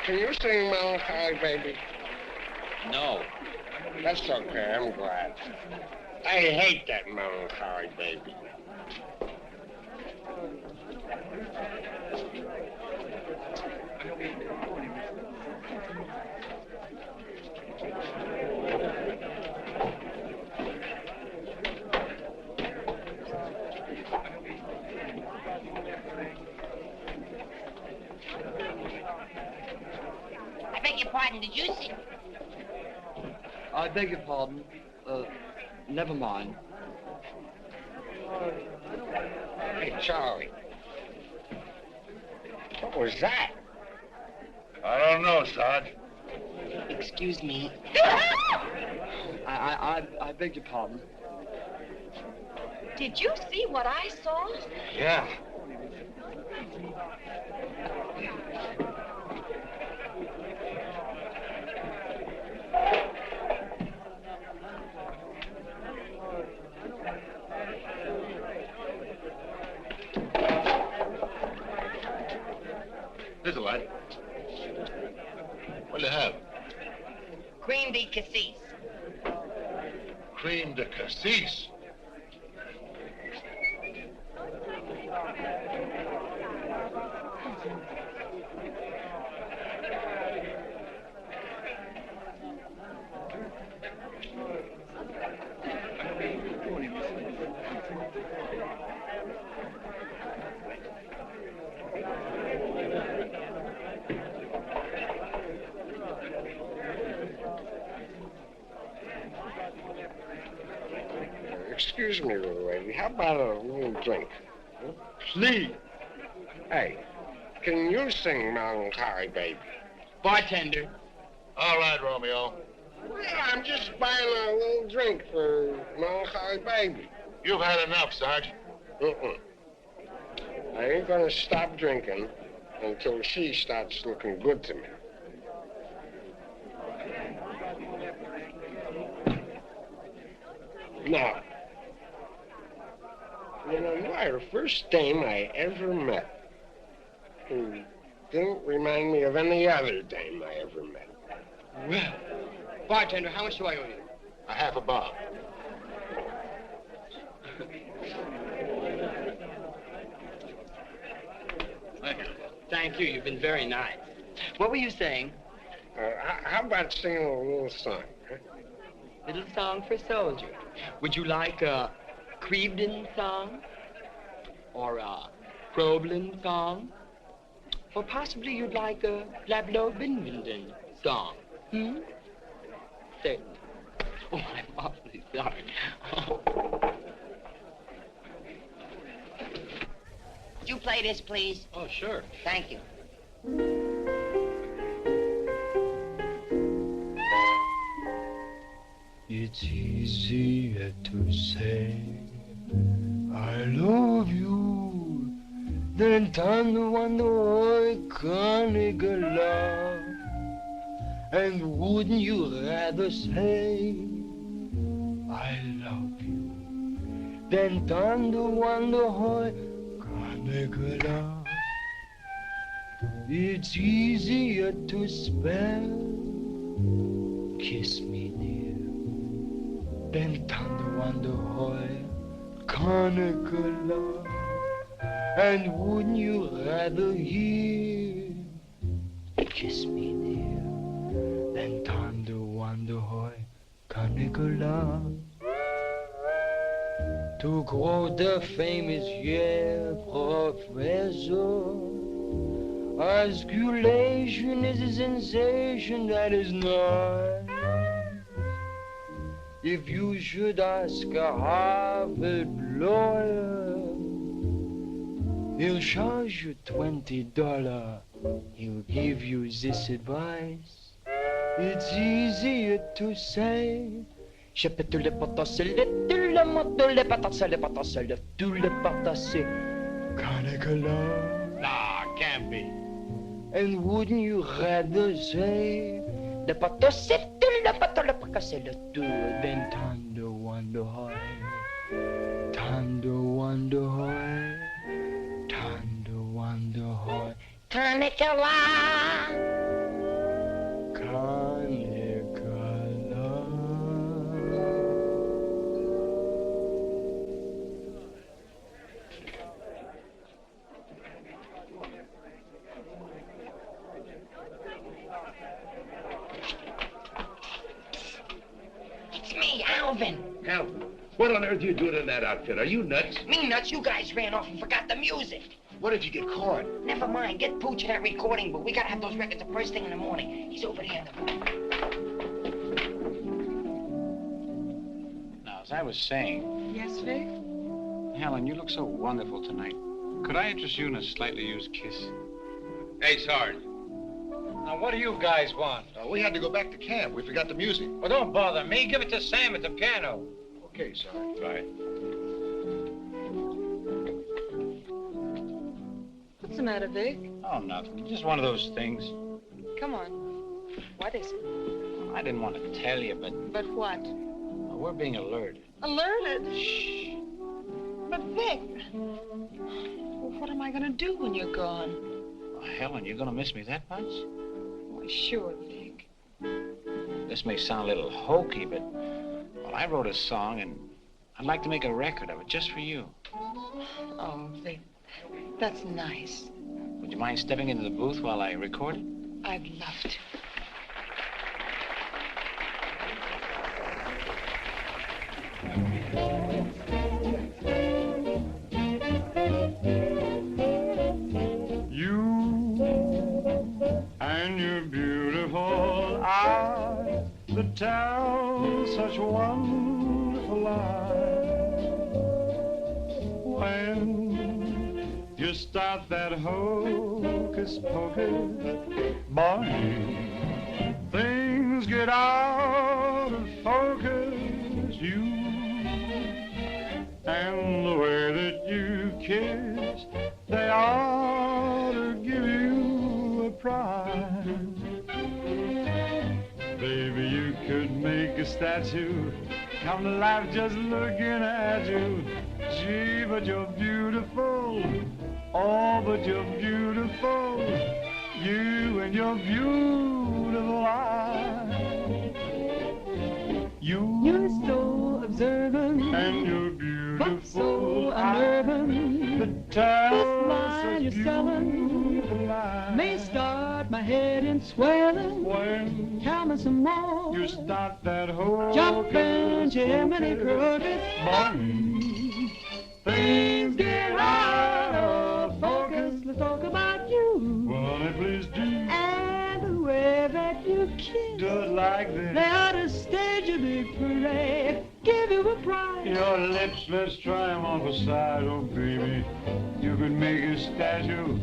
Can you sing Melancholy Baby? No. That's okay, I'm glad. I hate that Melancholy Baby. I beg your pardon, did you see? I beg your pardon. Never mind. Hey, Charlie. What was that? I don't know, Sarge. Excuse me. I beg your pardon. Did you see what I saw? Yeah. Here's a light. What do you have? Cream de cassis. Cream de cassis. Excuse me, little lady. How about a little drink? Huh? Please. Hey, can you sing Melancholy Baby? Bartender. All right, Romeo. Yeah, I'm just buying a little drink for Melancholy Baby. You've had enough, Sarge. I ain't gonna stop drinking until she starts looking good to me. Now, you know, you are the first dame I ever met who didn't remind me of any other dame I ever met. Well, bartender, how much do I owe you? A half a bob. Thank you. Thank you. You've been very nice. What were you saying? How about singing a little song? Huh? Little song for soldier. Would you like a Crevedon song? Or a Problem song? Or possibly you'd like a Blablo Binvenden song? Certainly. Oh, I'm awfully sorry. Would you play this, please? Oh, sure. Thank you. It's easier to say I love you than to wonder I can't get love. And wouldn't you rather say I love you than to wonder how I can't get love? It's easier to spell kiss me dear than to wonder how I can't get love. And wouldn't you rather hear kiss me dear than to wonder how I can't get love? To quote the famous Yale professor, osculation is a sensation that is not. If you should ask a Harvard lawyer, he'll charge you $20. He'll give you this advice. It's easier to say. Je peux tout le potasser, tout le moto, le patasser, le patasser, tout le patasser. Can't Nah, can't be. And wouldn't you rather say the patasser, tout le pato, le patasser, le tout, than tender wonder why, tender wonder why, tender wonder why. Canicula. It's me, Alvin. Alvin, what on earth are you doing in that outfit? Are you nuts? Me nuts, you guys ran off and forgot the music. What if you get caught? Never mind, get Pooch in that recording booth. We gotta have those records the first thing in the morning. He's over there in the booth. Now, as I was saying... Yes, Vic? Helen, you look so wonderful tonight. Could I interest you in a slightly used kiss? Hey, Sarge. Now, what do you guys want? We had to go back to camp. We forgot the music. Well, don't bother me. Give it to Sam at the piano. Okay, sorry. Right. What's the matter, Vic? Oh, nothing. Just one of those things. Come on. What is it? I didn't want to tell you, but But what? we're being alerted. Alerted? Shh. But Vic, well, what am I going to do when you're gone? Oh, Helen, you're going to miss me that much? Why, sure, Vic. This may sound a little hokey, but, well, I wrote a song, and I'd like to make a record of it just for you. Oh, Vic, that's nice. Would you mind stepping into the booth while I record it? I'd love to. And your beautiful eyes that tell such wonderful lies. When you start that hocus pocus, boy, things get out of focus. You and the way that you kiss, they ought to give you a prize. Baby, you could make a statue come to life just looking at you. Gee, but you're beautiful. Oh, but you're beautiful. You and your beautiful eyes. You're so observant, and you're beautiful, but so unnerving. The tell this line you're selling may start my head in swelling. When tell me some more. You start that whole jumping Jiminy Cricket. Things get out of focus. Let's talk about you. Well, honey, please do. And the way that you kiss. Just like this. They ought to stage a big parade. Give you a prize. Your lips, let's try them on the side, oh baby. You could make a statue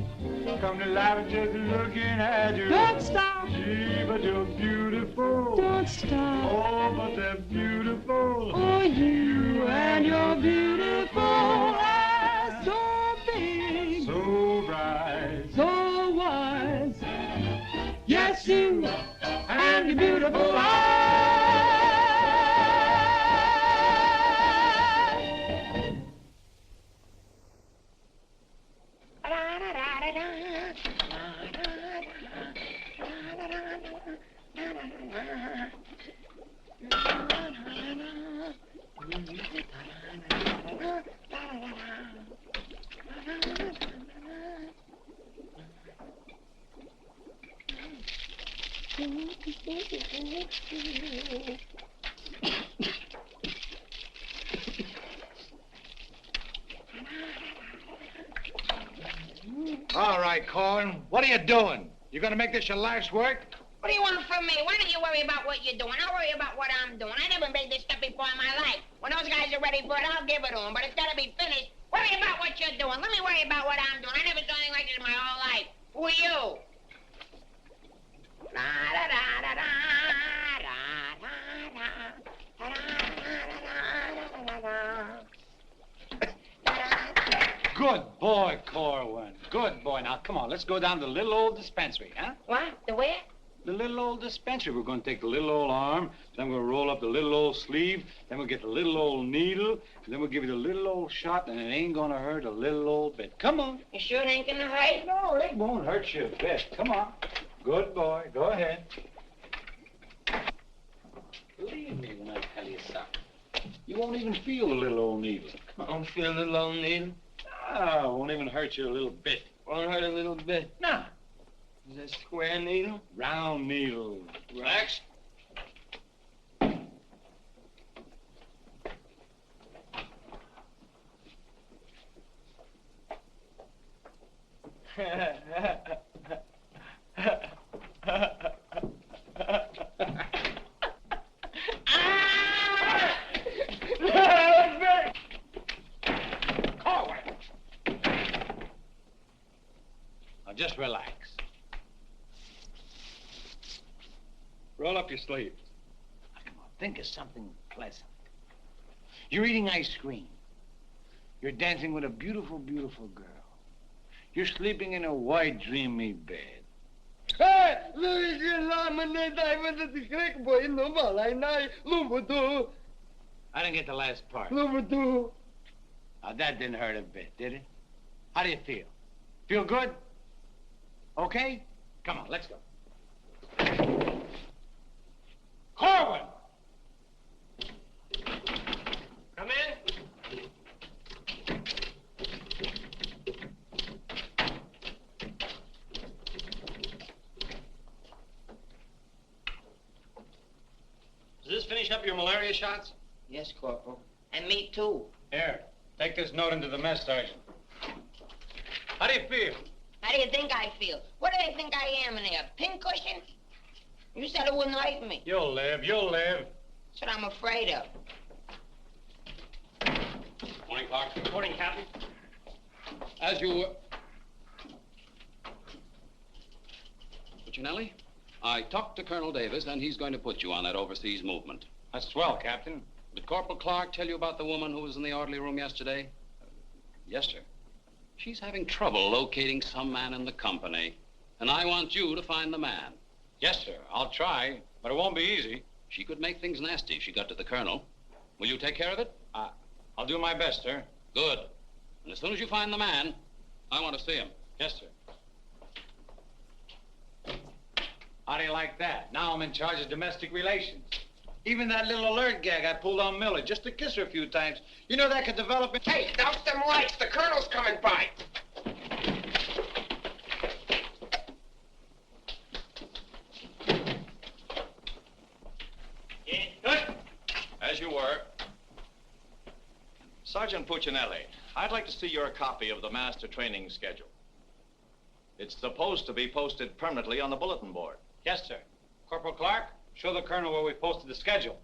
come to life just looking at you. Don't stop. Gee, but you're beautiful. Don't stop. Oh, but they're beautiful. Oh, you and your beautiful eyes, so big, so bright, so wise. Yes, you and your beautiful eyes. All right, Corn. What are you doing? You gonna make this your life's work? What do you want from me? Why don't you worry about what you're doing? I'll worry about what I'm doing. I never made this stuff before in my life. When those guys are ready for it, I'll give it to them. But it's got to be finished. Worry about what you're doing. Let me worry about what I'm doing. I never saw anything like this in my whole life. Who are you? Good boy, Corwin. Good boy. Now, come on. Let's go down to the little old dispensary, huh? What? The where? The little old dispensary. We're going to take the little old arm, then we'll roll up the little old sleeve, then we'll get the little old needle, and then we'll give you the little old shot, and it ain't going to hurt a little old bit. Come on. You sure it ain't going to hurt? No, it won't hurt you a bit. Come on. Good boy. Go ahead. Believe me when I tell you something. You won't even feel the little old needle. I don't feel the little old needle. Ah, it won't even hurt you a little bit. Won't hurt a little bit. No. Is that square needle? Round needle. Relax. Now, just relax. Roll up your sleeve. Come on, think of something pleasant. You're eating ice cream. You're dancing with a beautiful, beautiful girl. You're sleeping in a white, dreamy bed. I didn't get the last part. Number 2. Now, that didn't hurt a bit, did it? How do you feel? Feel good? Okay? Come on, let's go. Corwin! Come in. Does this finish up your malaria shots? Yes, Corporal. And me, too. Here, take this note into the mess, Sergeant. How do you feel? How do you think I feel? What do they think I am in there, a pincushion? You said it wouldn't hurt me. You'll live, you'll live. That's what I'm afraid of. Morning, Clark. Good morning, Captain. As you were... Puccinelli, I talked to Colonel Davis, and he's going to put you on that overseas movement. That's swell, Captain. Did Corporal Clark tell you about the woman who was in the orderly room yesterday? Yes, sir. She's having trouble locating some man in the company, and I want you to find the man. Yes, sir. I'll try, but it won't be easy. She could make things nasty if she got to the colonel. Will you take care of it? I'll do my best, sir. Good. And as soon as you find the man, I want to see him. Yes, sir. How do you like that? Now I'm in charge of domestic relations. Even that little alert gag I pulled on Millie, just to kiss her a few times. You know that could develop in... Hey, douse them lights. The colonel's coming by. As you were. Sergeant Puccinelli, I'd like to see your copy of the master training schedule. It's supposed to be posted permanently on the bulletin board. Yes, sir. Corporal Clark, show the colonel where we posted the schedule.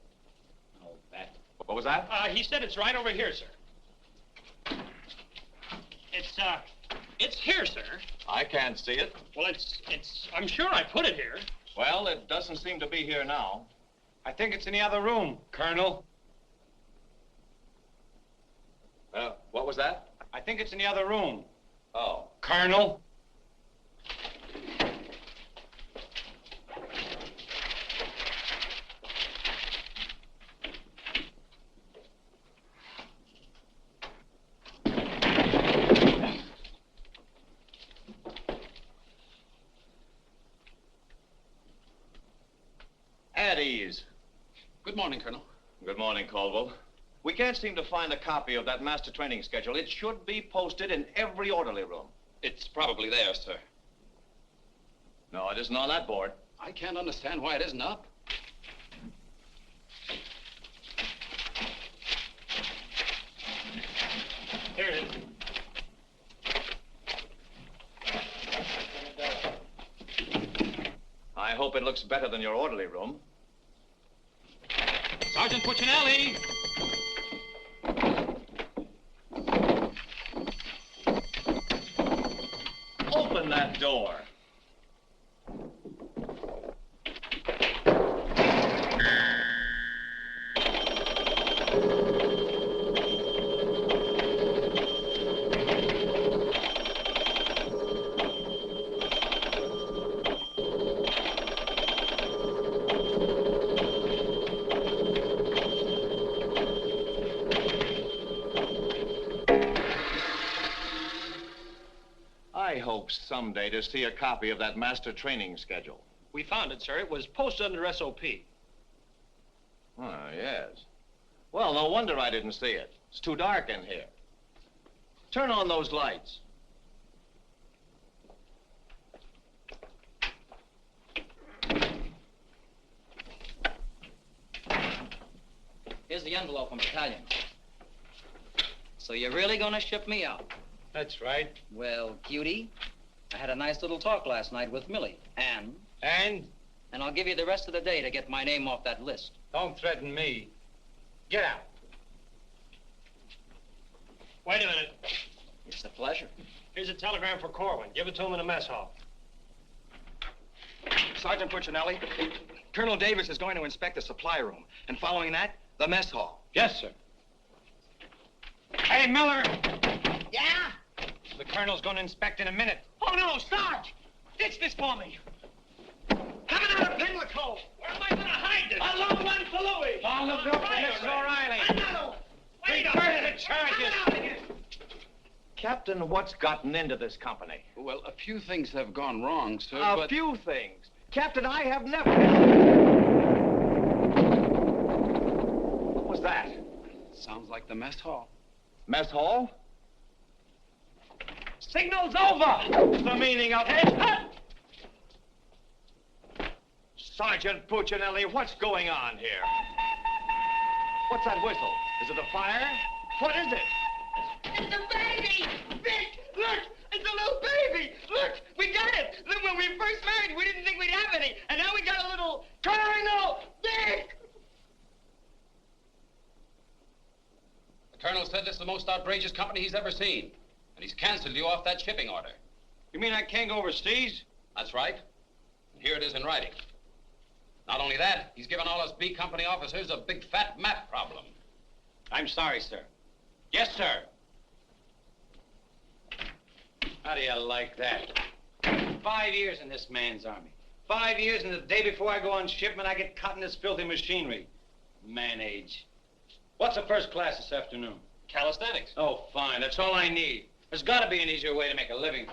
Oh, that. What was that? He said it's right over here, sir. It's here, sir. I can't see it. Well, I'm sure I put it here. Well, it doesn't seem to be here now. I think it's in the other room, Colonel. What was that? I think it's in the other room. Oh. Colonel. At ease. Good morning, Colonel. Good morning, Caldwell. We can't seem to find a copy of that master training schedule. It should be posted in every orderly room. It's probably there, sir. No, it isn't on that board. I can't understand why it isn't up. Here it is. I hope it looks better than your orderly room. Sergeant Puccinelli! Open that door. I hope someday to see a copy of that master training schedule. We found it, sir. It was posted under SOP. Oh, yes. Well, no wonder I didn't see it. It's too dark in here. Turn on those lights. Here's the envelope from battalion. So you're really gonna ship me out? That's right. Well, cutie, I had a nice little talk last night with Millie. And? And I'll give you the rest of the day to get my name off that list. Don't threaten me. Get out. Wait a minute. It's a pleasure. Here's a telegram for Corwin. Give it to him in the mess hall. Sergeant Puccinelli, Colonel Davis is going to inspect the supply room, and following that, the mess hall. Yes, sir. Hey, Miller! Yeah? The colonel's going to inspect in a minute. Oh, no, Sarge! Ditch this for me. Coming out of Pimlico. Where am I going to hide this? A long one for Louis. All of them for Mrs. O'Reilly. Another one. Wait a Reverse minute. the charges. Coming out of here. Captain, what's gotten into this company? Well, a few things have gone wrong, sir, A few things. Captain, I have never... What was that? Sounds like the mess hall. Mess hall? Signal's over. The meaning of it? Sergeant Puccinelli, what's going on here? What's that whistle? Is it a fire? What is it? It's a baby! Vic, look! It's a little baby! Look, we got it! Look, when we first married, we didn't think we'd have any, and now we got a little Colonel Vic! The colonel said this is the most outrageous company he's ever seen, and he's canceled you off that shipping order. You mean I can't go overseas? That's right. And here it is in writing. Not only that, he's given all us B Company officers a big fat map problem. I'm sorry, sir. Yes, sir. How do you like that? 5 years in this man's army. 5 years, and the day before I go on shipment, I get caught in this filthy machinery. Man age. What's the first class this afternoon? Calisthenics. Oh, fine. That's all I need. There's got to be an easier way to make a living.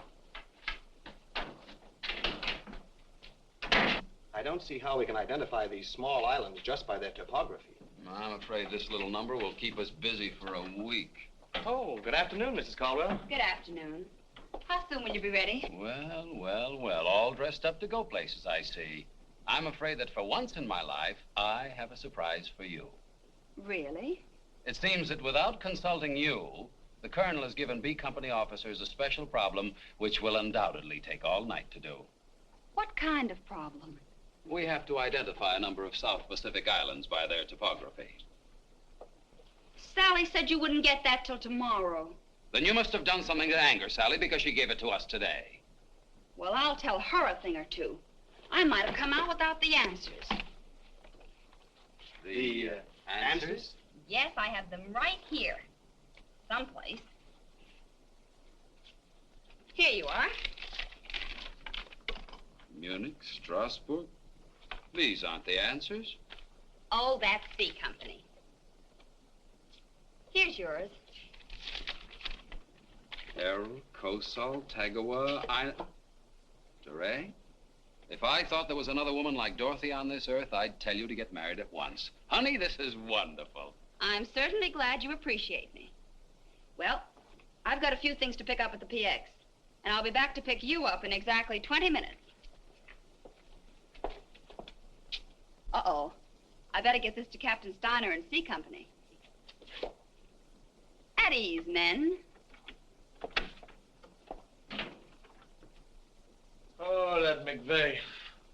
I don't see how we can identify these small islands just by their topography. I'm afraid this little number will keep us busy for a week. Oh, good afternoon, Mrs. Caldwell. Good afternoon. How soon will you be ready? Well, all dressed up to go places, I see. I'm afraid that for once in my life, I have a surprise for you. Really? It seems that without consulting you, the colonel has given B Company officers a special problem which will undoubtedly take all night to do. What kind of problem? We have to identify a number of South Pacific islands by their topography. Sally said you wouldn't get that till tomorrow. Then you must have done something to anger Sally because she gave it to us today. Well, I'll tell her a thing or two. I might have come out without the answers. The answers? Yes, I have them right here. Someplace. Here you are. Munich, Strasbourg. These aren't the answers. Oh, that's C Company. Here's yours. Errol, Kosal, Tagawa, DeRay? If I thought there was another woman like Dorothy on this earth, I'd tell you to get married at once. Honey, this is wonderful. I'm certainly glad you appreciate me. Well, I've got a few things to pick up at the PX, and I'll be back to pick you up in exactly 20 minutes. Uh-oh. I better get this to Captain Steiner and C Company. At ease, men. Oh, that McVeigh.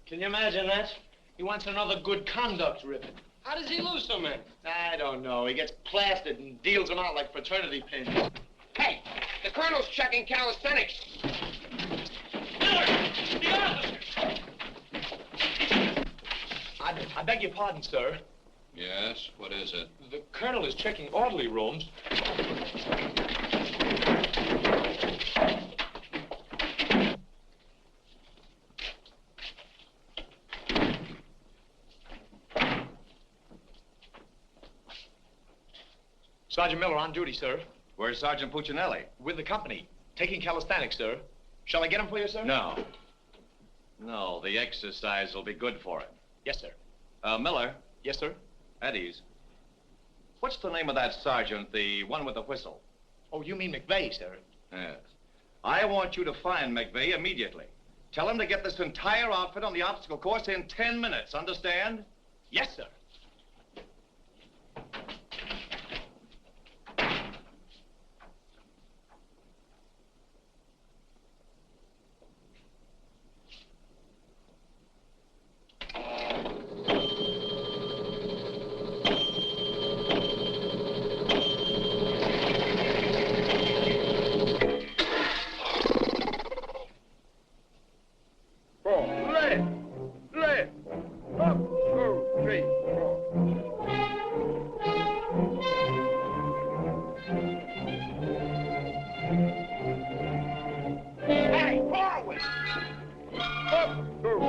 Can you imagine that? He wants another good conduct ribbon. How does he lose so many? I don't know. He gets plastered and deals them out like fraternity pins. Hey, the colonel's checking calisthenics. Miller! The officer! I beg your pardon, sir. Yes, what is it? The colonel is checking orderly rooms. Sergeant Miller on duty, sir. Where's Sergeant Puccinelli? With the company. Taking calisthenics, sir. Shall I get him for you, sir? No. No, the exercise will be good for him. Yes, sir. Miller. Yes, sir. At ease. What's the name of that sergeant, the one with the whistle? Oh, you mean McVeigh, sir? Yes. I want you to find McVeigh immediately. Tell him to get this entire outfit on the obstacle course in 10 minutes, understand? Yes, sir. Left. Up. 1, 2, 3, 4.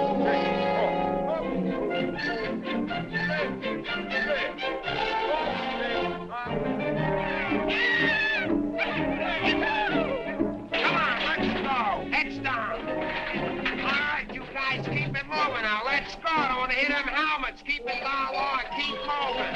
Come on, let's go. Heads down. All right, you guys, keep it moving now. Let's go. Don't want to hit them helmets. Keep it down low and keep moving.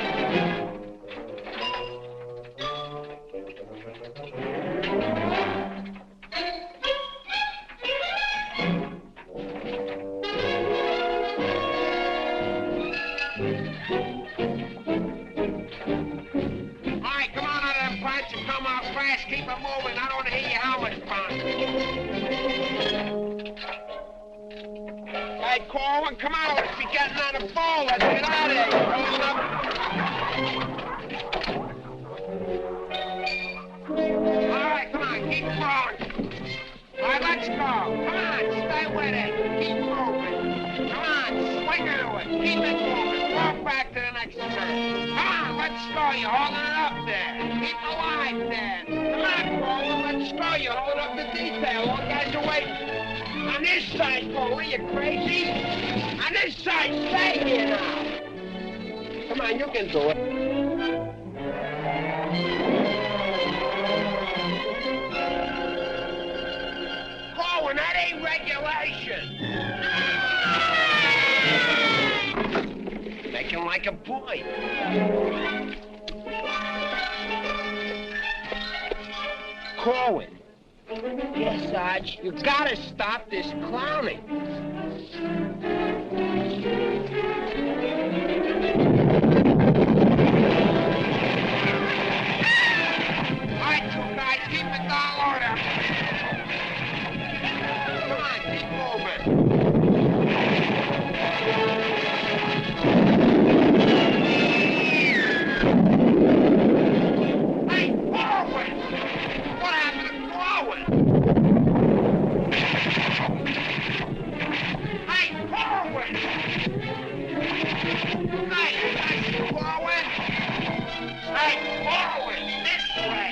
All right, come on out of them pipes and come out fast. Keep it moving. I don't want to hear your helmets pounding. Hey, Corwin, come on. Let's be getting on the phone. Let's get out of here. All right, come on. Keep going. All right, let's go. Come on. Stay with it. Keep moving. Come on. Swing into it. Keep it moving. Walk back to the next turn. Come on. Let's go. You're holding it up there. Keep alive there. Come on, Corwin. Let's go. You're holding up the detail. All guys are waiting. On this side, Corwin. Are you crazy? On this side, stay here now. Come on, you can do it. Corwin, that ain't regulation. Making like a boy. Corwin. Yes, Sarge, you gotta stop this clowning. All right, you guys, keep it down order. Come on, keep moving. Hey, Corwin! What happened to Corwin? Hey, Corwin! Hey, Corwin! Hey, Corwin! This way!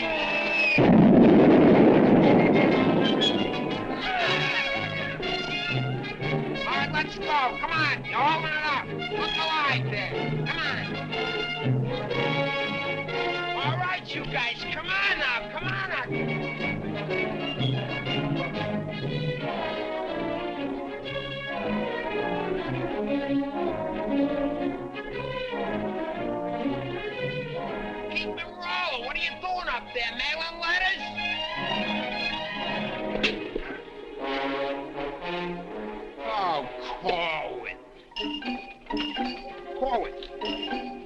All right, let's go. Come on, you're holding it up. Look alive there. Come on. All right, you guys, come on now. Come on now. Keep it rolling. What are you doing up there, mailing letters? Oh, Corwin. Corwin.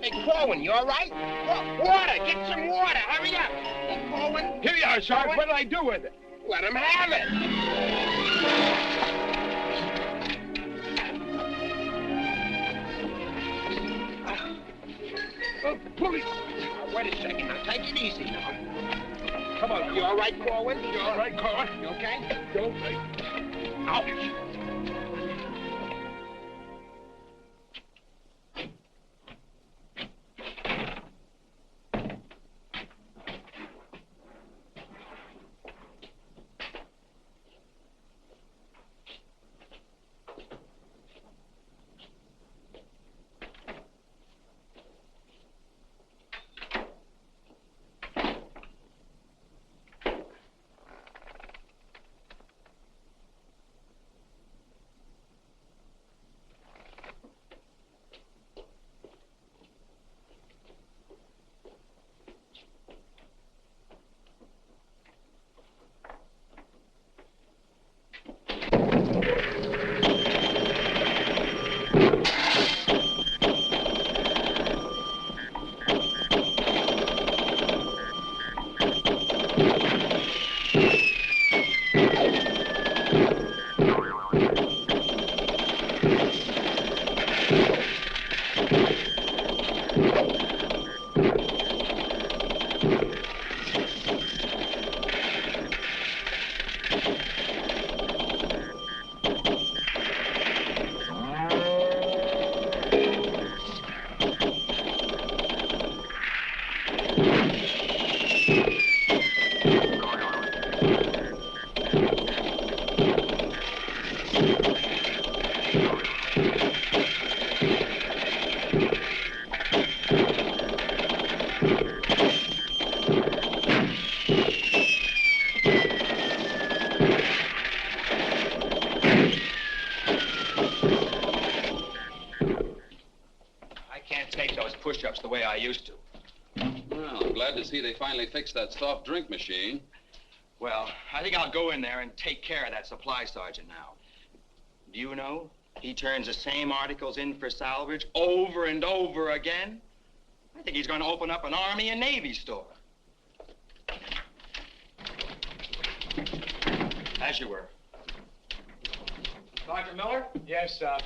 Hey, Corwin, you all right? Water. Get some water. Hurry up. Hey, Corwin. Here you are, Sarge. What did I do with it? Let him have it. Oh, police. Wait a second. Now, take it easy now. Come on. You all right, Corwin? You all right, Corwin? You okay? You okay? Ouch. push-ups the way I used to. Well, I'm glad to see they finally fixed that soft drink machine. Well, I think I'll go in there and take care of that supply sergeant now. Do you know, he turns the same articles in for salvage over and over again. I think he's going to open up an Army and Navy store. As you were. Sergeant Miller? Yes, sir.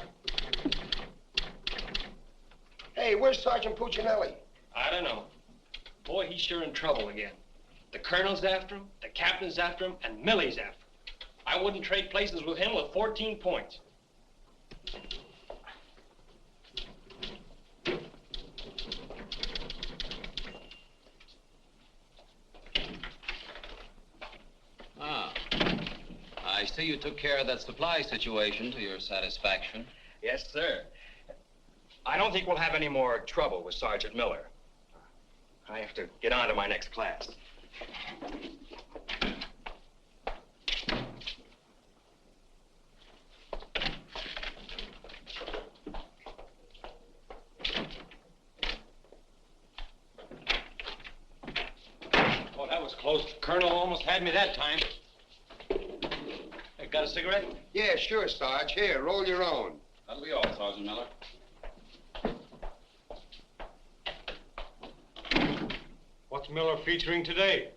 Hey, where's Sergeant Puccinelli? I don't know. Boy, he's sure in trouble again. The colonel's after him, the captain's after him, and Millie's after him. I wouldn't trade places with him with 14 points. Ah. I see you took care of that supply situation to your satisfaction. Yes, sir. I don't think we'll have any more trouble with Sergeant Miller. I have to get on to my next class. Oh, that was close. Colonel almost had me that time. Hey, got a cigarette? Yeah, sure, Sarge. Here, roll your own. That'll be all, Sergeant Miller. What's Miller featuring today?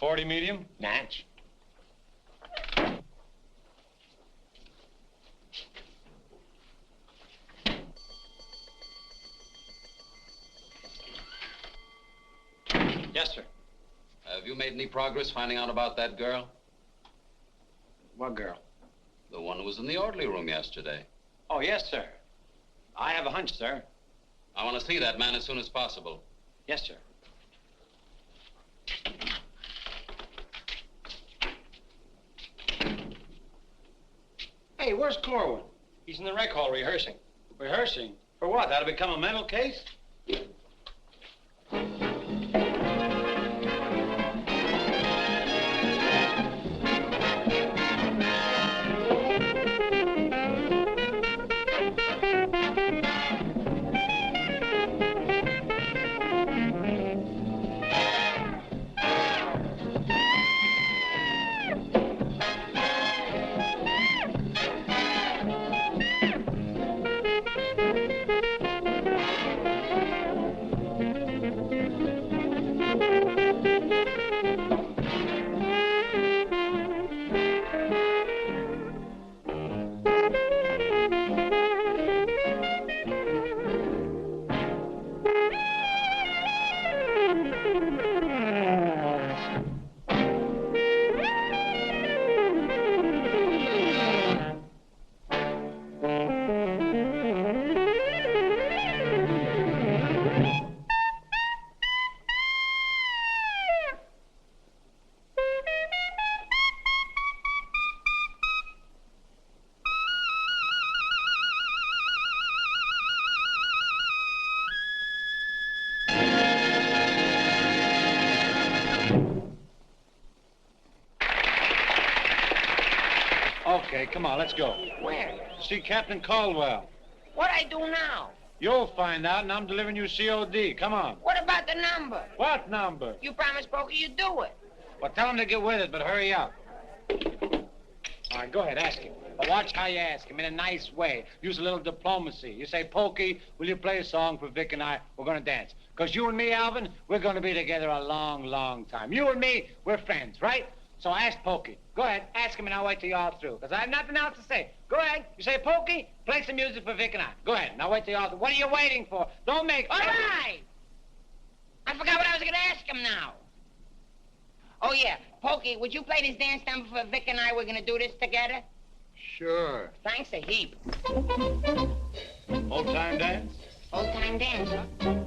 .40 medium? Natch. Yes, sir. Have you made any progress finding out about that girl? What girl? The one who was in the orderly room yesterday. Oh, yes, sir. I have a hunch, sir. I want to see that man as soon as possible. Yes, sir. Hey, where's Corwin? He's in the rec hall rehearsing. Rehearsing? For what? That'll become a mental case? Okay, come on, let's go. Where? See Captain Caldwell. What I do now? You'll find out, and I'm delivering you COD. Come on. What about the number? What number? You promised Pokey you'd do it. Well, tell him to get with it, but hurry up. All right, go ahead, ask him. But watch how you ask him, in a nice way. Use a little diplomacy. You say, Pokey, will you play a song for Vic and I? We're going to dance. Because you and me, Alvin, we're going to be together a long, long time. You and me, we're friends, right? So ask Pokey. Go ahead, ask him, and I'll wait till you're all through. Because I have nothing else to say. Go ahead. You say, Pokey, play some music for Vic and I. Go ahead, and I'll wait till you're all through. What are you waiting for? Don't make... All right. I forgot what I was going to ask him now. Oh, yeah. Pokey, would you play this dance number for Vic and I? We're going to do this together. Sure. Thanks a heap. Old-time dance? Old-time dance, huh?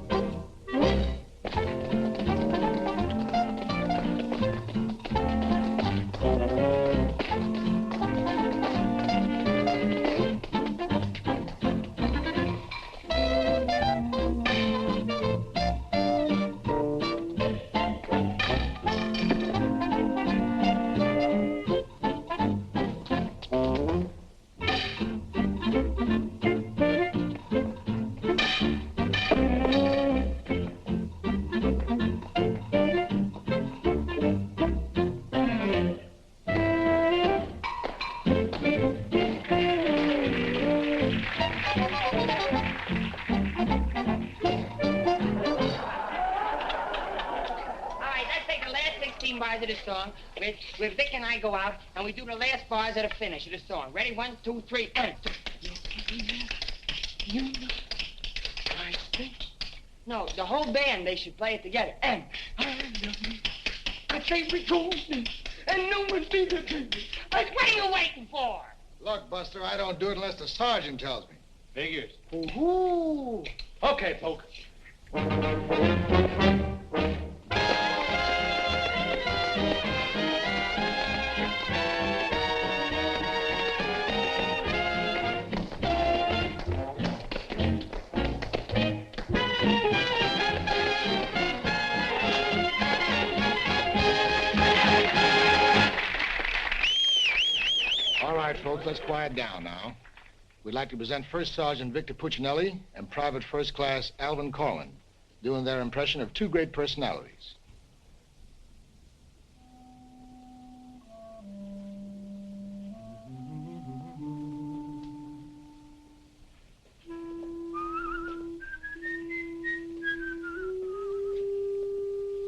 bars of the song, where Vic and I go out, and we do the last bars of the finish of the song. Ready? 1, 2, 3, and... I think. No, the whole band, they should play it together. And... I think we go and no one be the What are you waiting for? Look, Buster, I don't do it unless the sergeant tells me. Figures. Ooh. Okay, Poke. All right, folks, let's quiet down now. We'd like to present First Sergeant Victor Puccinelli and Private First Class Alvin Corwin, doing their impression of two great personalities.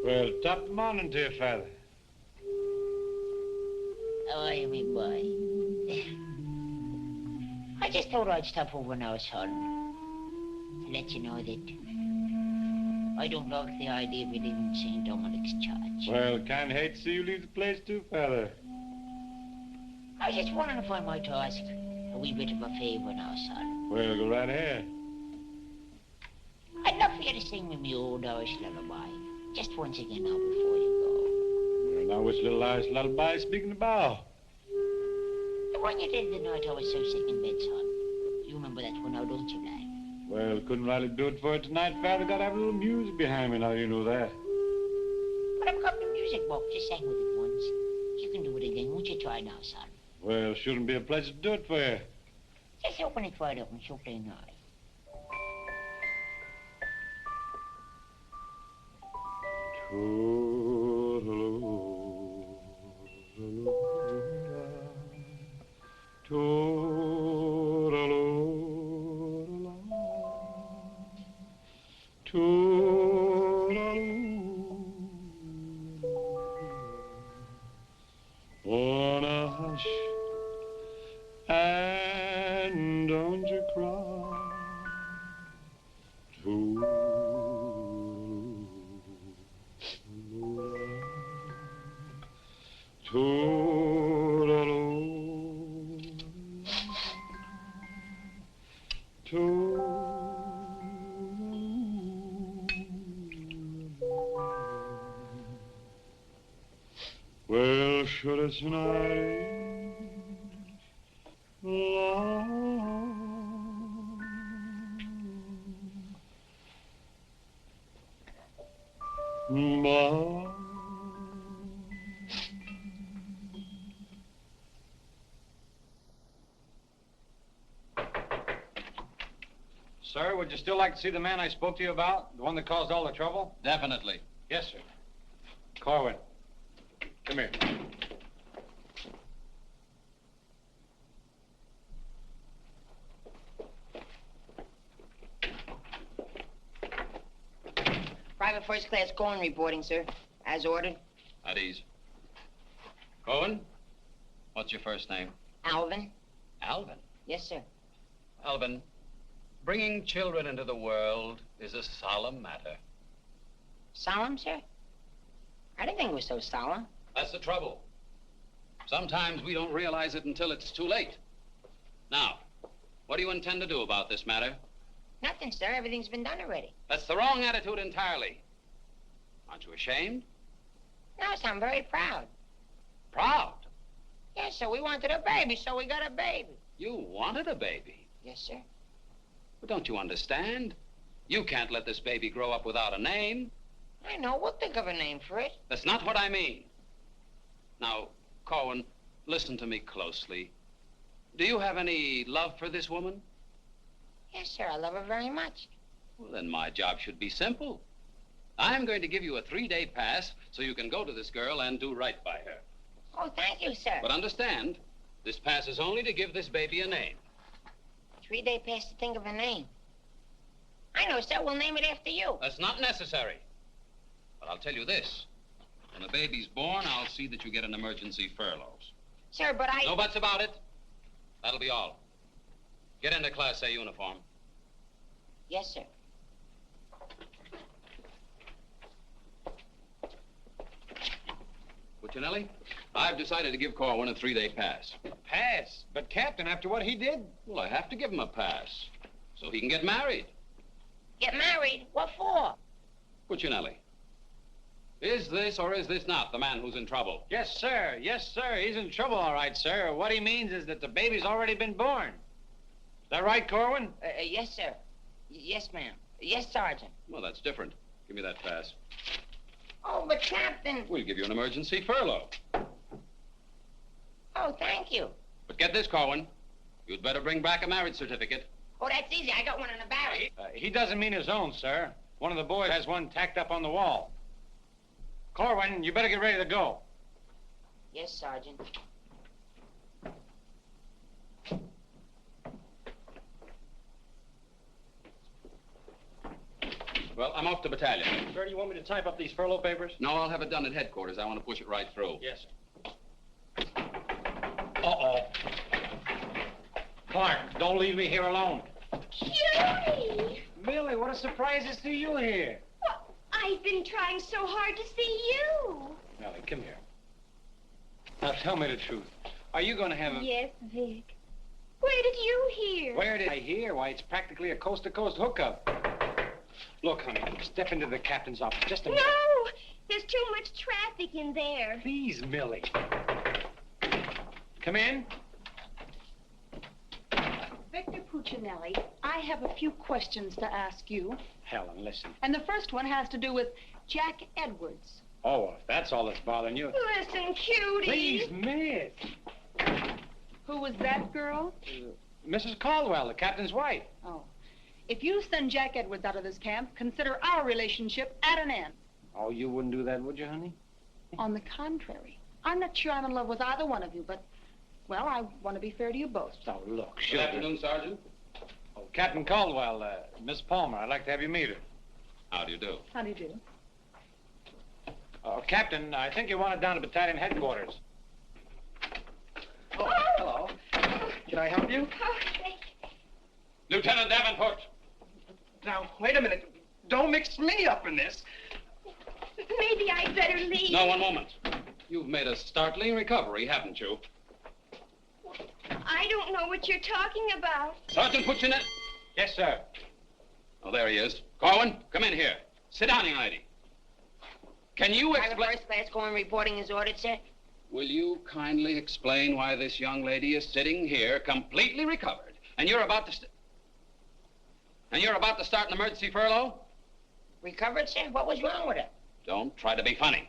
Well, top morning to you, Father. How are you, me boy? I just thought I'd stop over now, son, to let you know that I don't like the idea of you leaving St. Dominic's Church. Well, can't hate to see you leave the place too, Father. I was just wondering if I might ask a wee bit of a favor now, son. Well, go right ahead. I'd love for you to sing me my old Irish lullaby, just once again now before you Well, now which little Irish lullaby speaking about? go. The one you did the night I was so sick in bed, son. You remember that one now, don't you, lad? Well, couldn't rightly do it for you tonight, Father. Gotta have a little music behind me now, you know that. But I've got the music book. Just sang with it once. You can do it again. Won't you try now, son? Well, shouldn't be a pleasure to do it for you. Just open it wide open, so play now. Wanna hush and don't you cry. Well, should it's night long, but Sir, would you still like to see the man I spoke to you about? The one that caused all the trouble? Definitely. Yes, sir. Corwin, come here. Private First Class Corwin reporting, sir. As ordered. At ease. Cohen, what's your first name? Alvin. Alvin. Yes, sir. Alvin, bringing children into the world is a solemn matter. Solemn, sir? I didn't think it was so solemn. That's the trouble. Sometimes we don't realize it until it's too late. Now, what do you intend to do about this matter? Nothing, sir. Everything's been done already. That's the wrong attitude entirely. Aren't you ashamed? No, sir, I'm very proud. Proud? Yes, sir. We wanted a baby, so we got a baby. You wanted a baby? Yes, sir. But don't you understand? You can't let this baby grow up without a name. I know. We'll think of a name for it. That's not what I mean. Now, Corwin, listen to me closely. Do you have any love for this woman? Yes, sir. I love her very much. Well, then my job should be simple. I'm going to give you a 3-day pass so you can go to this girl and do right by her. Oh, thank you, sir. But understand, this pass is only to give this baby a name. 3-day pass to think of a name. I know, sir. We'll name it after you. That's not necessary. But I'll tell you this. When the baby's born, I'll see that you get an emergency furlough. Sir, but I... No buts about it. That'll be all. Get into Class A uniform. Yes, sir. Puccinelli, I've decided to give Corwin a 3-day pass. A pass? But, Captain, after what he did? Well, I have to give him a pass so he can get married. Get married? What for? Puccinelli, is this or is this not the man who's in trouble? Yes, sir. Yes, sir. He's in trouble, all right, sir. What he means is that the baby's already been born. Is that right, Corwin? Yes, sir. Yes, ma'am. Yes, Sergeant. Well, that's different. Give me that pass. Oh, but Captain... We'll give you an emergency furlough. Oh, thank you. But get this, Corwin. You'd better bring back a marriage certificate. Oh, that's easy. I got one in the barracks. He doesn't mean his own, sir. One of the boys has one tacked up on the wall. Corwin, you better get ready to go. Yes, Sergeant. Well, I'm off to battalion. Sir, do you want me to type up these furlough papers? No, I'll have it done at headquarters. I want to push it right through. Yes, sir. Uh-oh. Clark, don't leave me here alone. Cutie! Millie, what a surprise to see you here. Well, I've been trying so hard to see you. Millie, come here. Now, tell me the truth. Are you going to have a... Yes, Vic. Where did you hear? Where did I hear? Why, it's practically a coast-to-coast hookup. Look, honey, step into the captain's office just a minute. No! There's too much traffic in there. Please, Millie. Come in. Victor Puccinelli, I have a few questions to ask you. Helen, listen. And the first one has to do with Jack Edwards. Oh, if that's all that's bothering you. Listen, Cutie. Please, miss. Who was that girl? Mrs. Caldwell, the captain's wife. Oh. If you send Jack Edwards out of this camp, consider our relationship at an end. Oh, you wouldn't do that, would you, honey? On the contrary. I'm not sure I'm in love with either one of you, but, well, I want to be fair to you both. Oh, look, Good sure. afternoon, Sergeant. Oh, Captain Caldwell, Miss Palmer, I'd like to have you meet her. How do you do? How do you do? Captain, I think you want it down to battalion headquarters. Oh, hello. Can I help you? Oh, thank you. Lieutenant Davenport. Now, wait a minute. Don't mix me up in this. Maybe I'd better leave. No, one moment. You've made a startling recovery, haven't you? I don't know what you're talking about. Sergeant Puccinelli. Yes, sir. Oh, there he is. Corwin, come in here. Sit down, young lady. Can you Private explain... first class going reporting is ordered, sir. Will you kindly explain why this young lady is sitting here completely recovered, and you're about to start an emergency furlough? Recovered, sir? What was wrong with her? Don't try to be funny.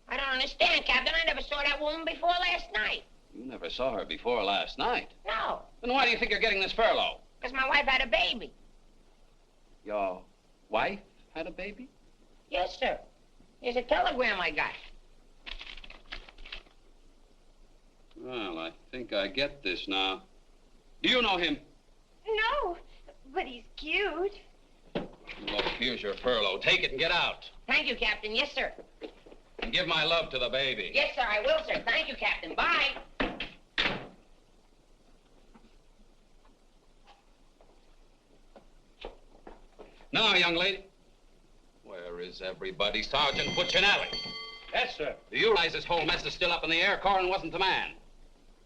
I don't understand, Captain. I never saw that woman before last night. You never saw her before last night. No, Then why do you think you're getting this furlough? because my wife had a baby. Your wife had a baby? Yes, sir. Here's a telegram I got. Well, I think I get this now. Do you know him? No, but he's cute. Look, here's your furlough. Take it and get out. Thank you, Captain. Yes, sir. And give my love to the baby. Yes, sir, I will, sir. Thank you, Captain. Bye. Now, young lady. Where is everybody? Sergeant Puccinelli. Yes, sir. Do you realize this whole mess is still up in the air? Corwin wasn't the man.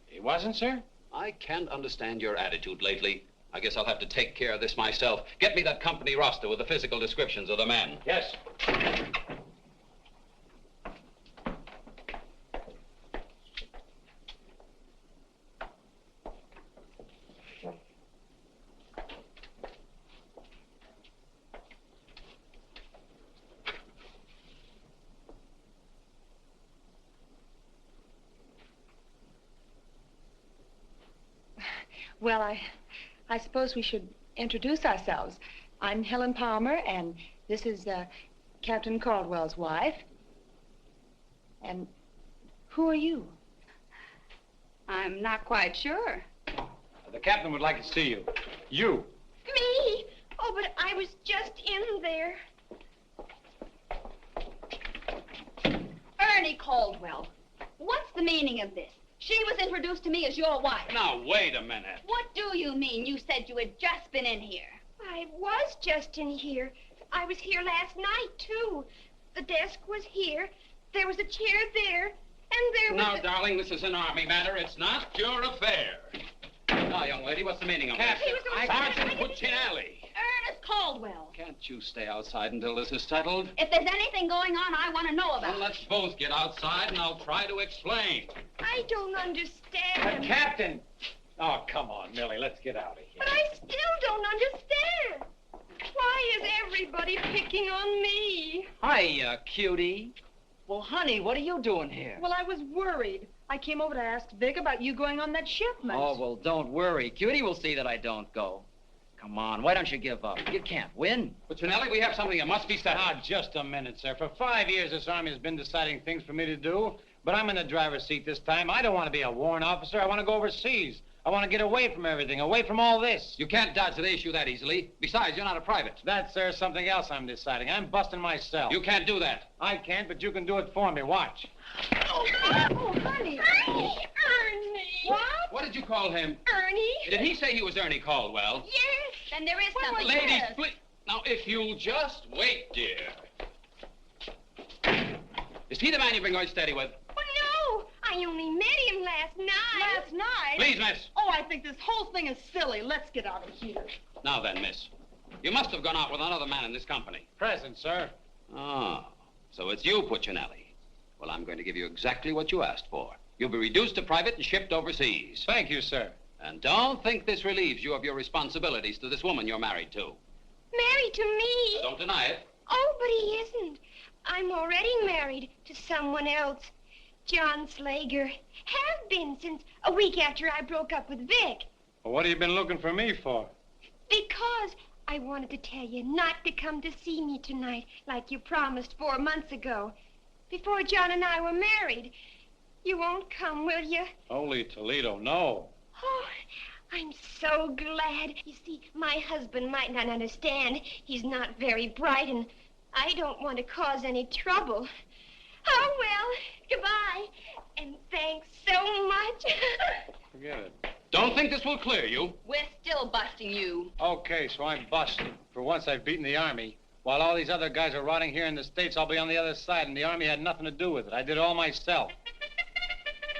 He wasn't, sir? I can't understand your attitude lately. I guess I'll have to take care of this myself. Get me that company roster with the physical descriptions of the men. Yes. Well, I suppose we should introduce ourselves. I'm Helen Palmer, and this is Captain Caldwell's wife. And who are you? I'm not quite sure. The captain would like to see you. You. Me? Oh, but I was just in there. Ernie Caldwell, what's the meaning of this? She was introduced to me as your wife. Now, wait a minute. What do you mean? You said you had just been in here. I was just in here. I was here last night, too. The desk was here. There was a chair there. And there was Now, darling, this is an army matter. It's not your affair. Now, young lady, what's the meaning of Captain, this? Sergeant Puccinelli. Ernest Caldwell. Can't you stay outside until this is settled? If there's anything going on, I want to know about Well, it. let's both get outside, and I'll try to explain. I don't understand. But, Captain! Oh, come on, Millie, let's get out of here. But I still don't understand. Why is everybody picking on me? Hiya, cutie. Well, honey, what are you doing here? Well, I was worried. I came over to ask Vic about you going on that shipment. Oh, well, don't worry. Cutie will see that I don't go. Come on, why don't you give up? You can't win. Puccinelli, we have something that must be settled. Ah, just a minute, sir. For 5 years, this Army has been deciding things for me to do, but I'm in the driver's seat this time. I don't want to be a warrant officer. I want to go overseas. I want to get away from everything, away from all this. You can't dodge the issue that easily. Besides, you're not a private. That's, sir, something else I'm deciding. I'm busting myself. You can't do that. I can't, but you can do it for me. Watch. Oh, honey. Ernie. What? What did you call him? Ernie? Did he say he was Ernie Caldwell? Yes. Then there is something. Ladies, please. Now, if you'll just wait, dear. Is he the man you've been going steady with? Oh, no. I only met him last night. Last night? Please, miss. Oh, I think this whole thing is silly. Let's get out of here. Now then, miss. You must have gone out with another man in this company. Present, sir. Oh, so it's you, Puccinelli. Well, I'm going to give you exactly what you asked for. You'll be reduced to private and shipped overseas. Thank you, sir. And don't think this relieves you of your responsibilities to this woman you're married to. Married to me? Don't deny it. Oh, but he isn't. I'm already married to someone else. John Slager. Have been since a week after I broke up with Vic. Well, what have you been looking for me for? Because I wanted to tell you not to come to see me tonight like you promised 4 months ago. Before John and I were married. You won't come, will you? Holy Toledo, no. Oh, I'm so glad. You see, my husband might not understand. He's not very bright, and I don't want to cause any trouble. Oh, well, goodbye. And thanks so much. Forget it. Don't think this will clear you. We're still busting you. Okay, so I'm busted. For once, I've beaten the Army. While all these other guys are rotting here in the States, I'll be on the other side, and the Army had nothing to do with it. I did it all myself.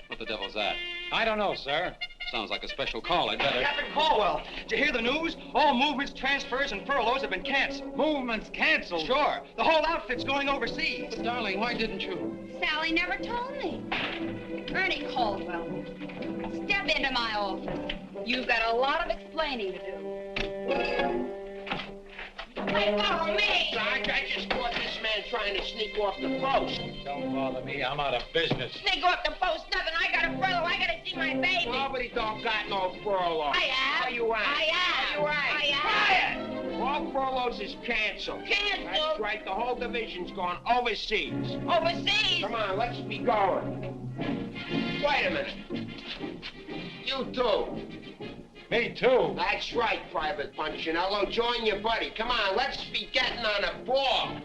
What the devil's that? I don't know, sir. Sounds like a special call. I'd better... Captain Caldwell, did you hear the news? All movements, transfers, and furloughs have been canceled. Movements canceled? Sure. The whole outfit's going overseas. But, darling, why didn't you? Sally never told me. Ernie Caldwell, step into my office. You've got a lot of explaining to do. Hey, follow me! Sarge, I just caught this man trying to sneak off the post. Don't bother me. I'm out of business. Sneak off the post, nothing. I got a furlough. I gotta see my baby. Nobody don't got no furlough. I have. No, you ain't. I have. No, you ain't. I have. Quiet! All furloughs is canceled. Canceled? That's right. The whole division's gone overseas. Overseas? Come on, let's be going. Wait a minute. You too. Me too. That's right, Private Punchinello. Join your buddy. Come on, let's be getting on a ball.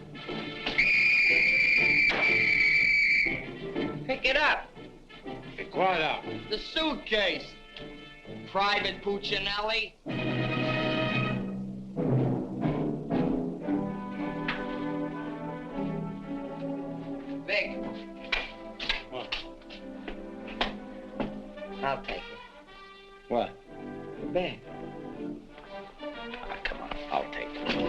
Pick it up. Pick what up? The suitcase. Private Puccinelli. Vic. What? I'll take it. What? The bag. Ah, come on, I'll take it.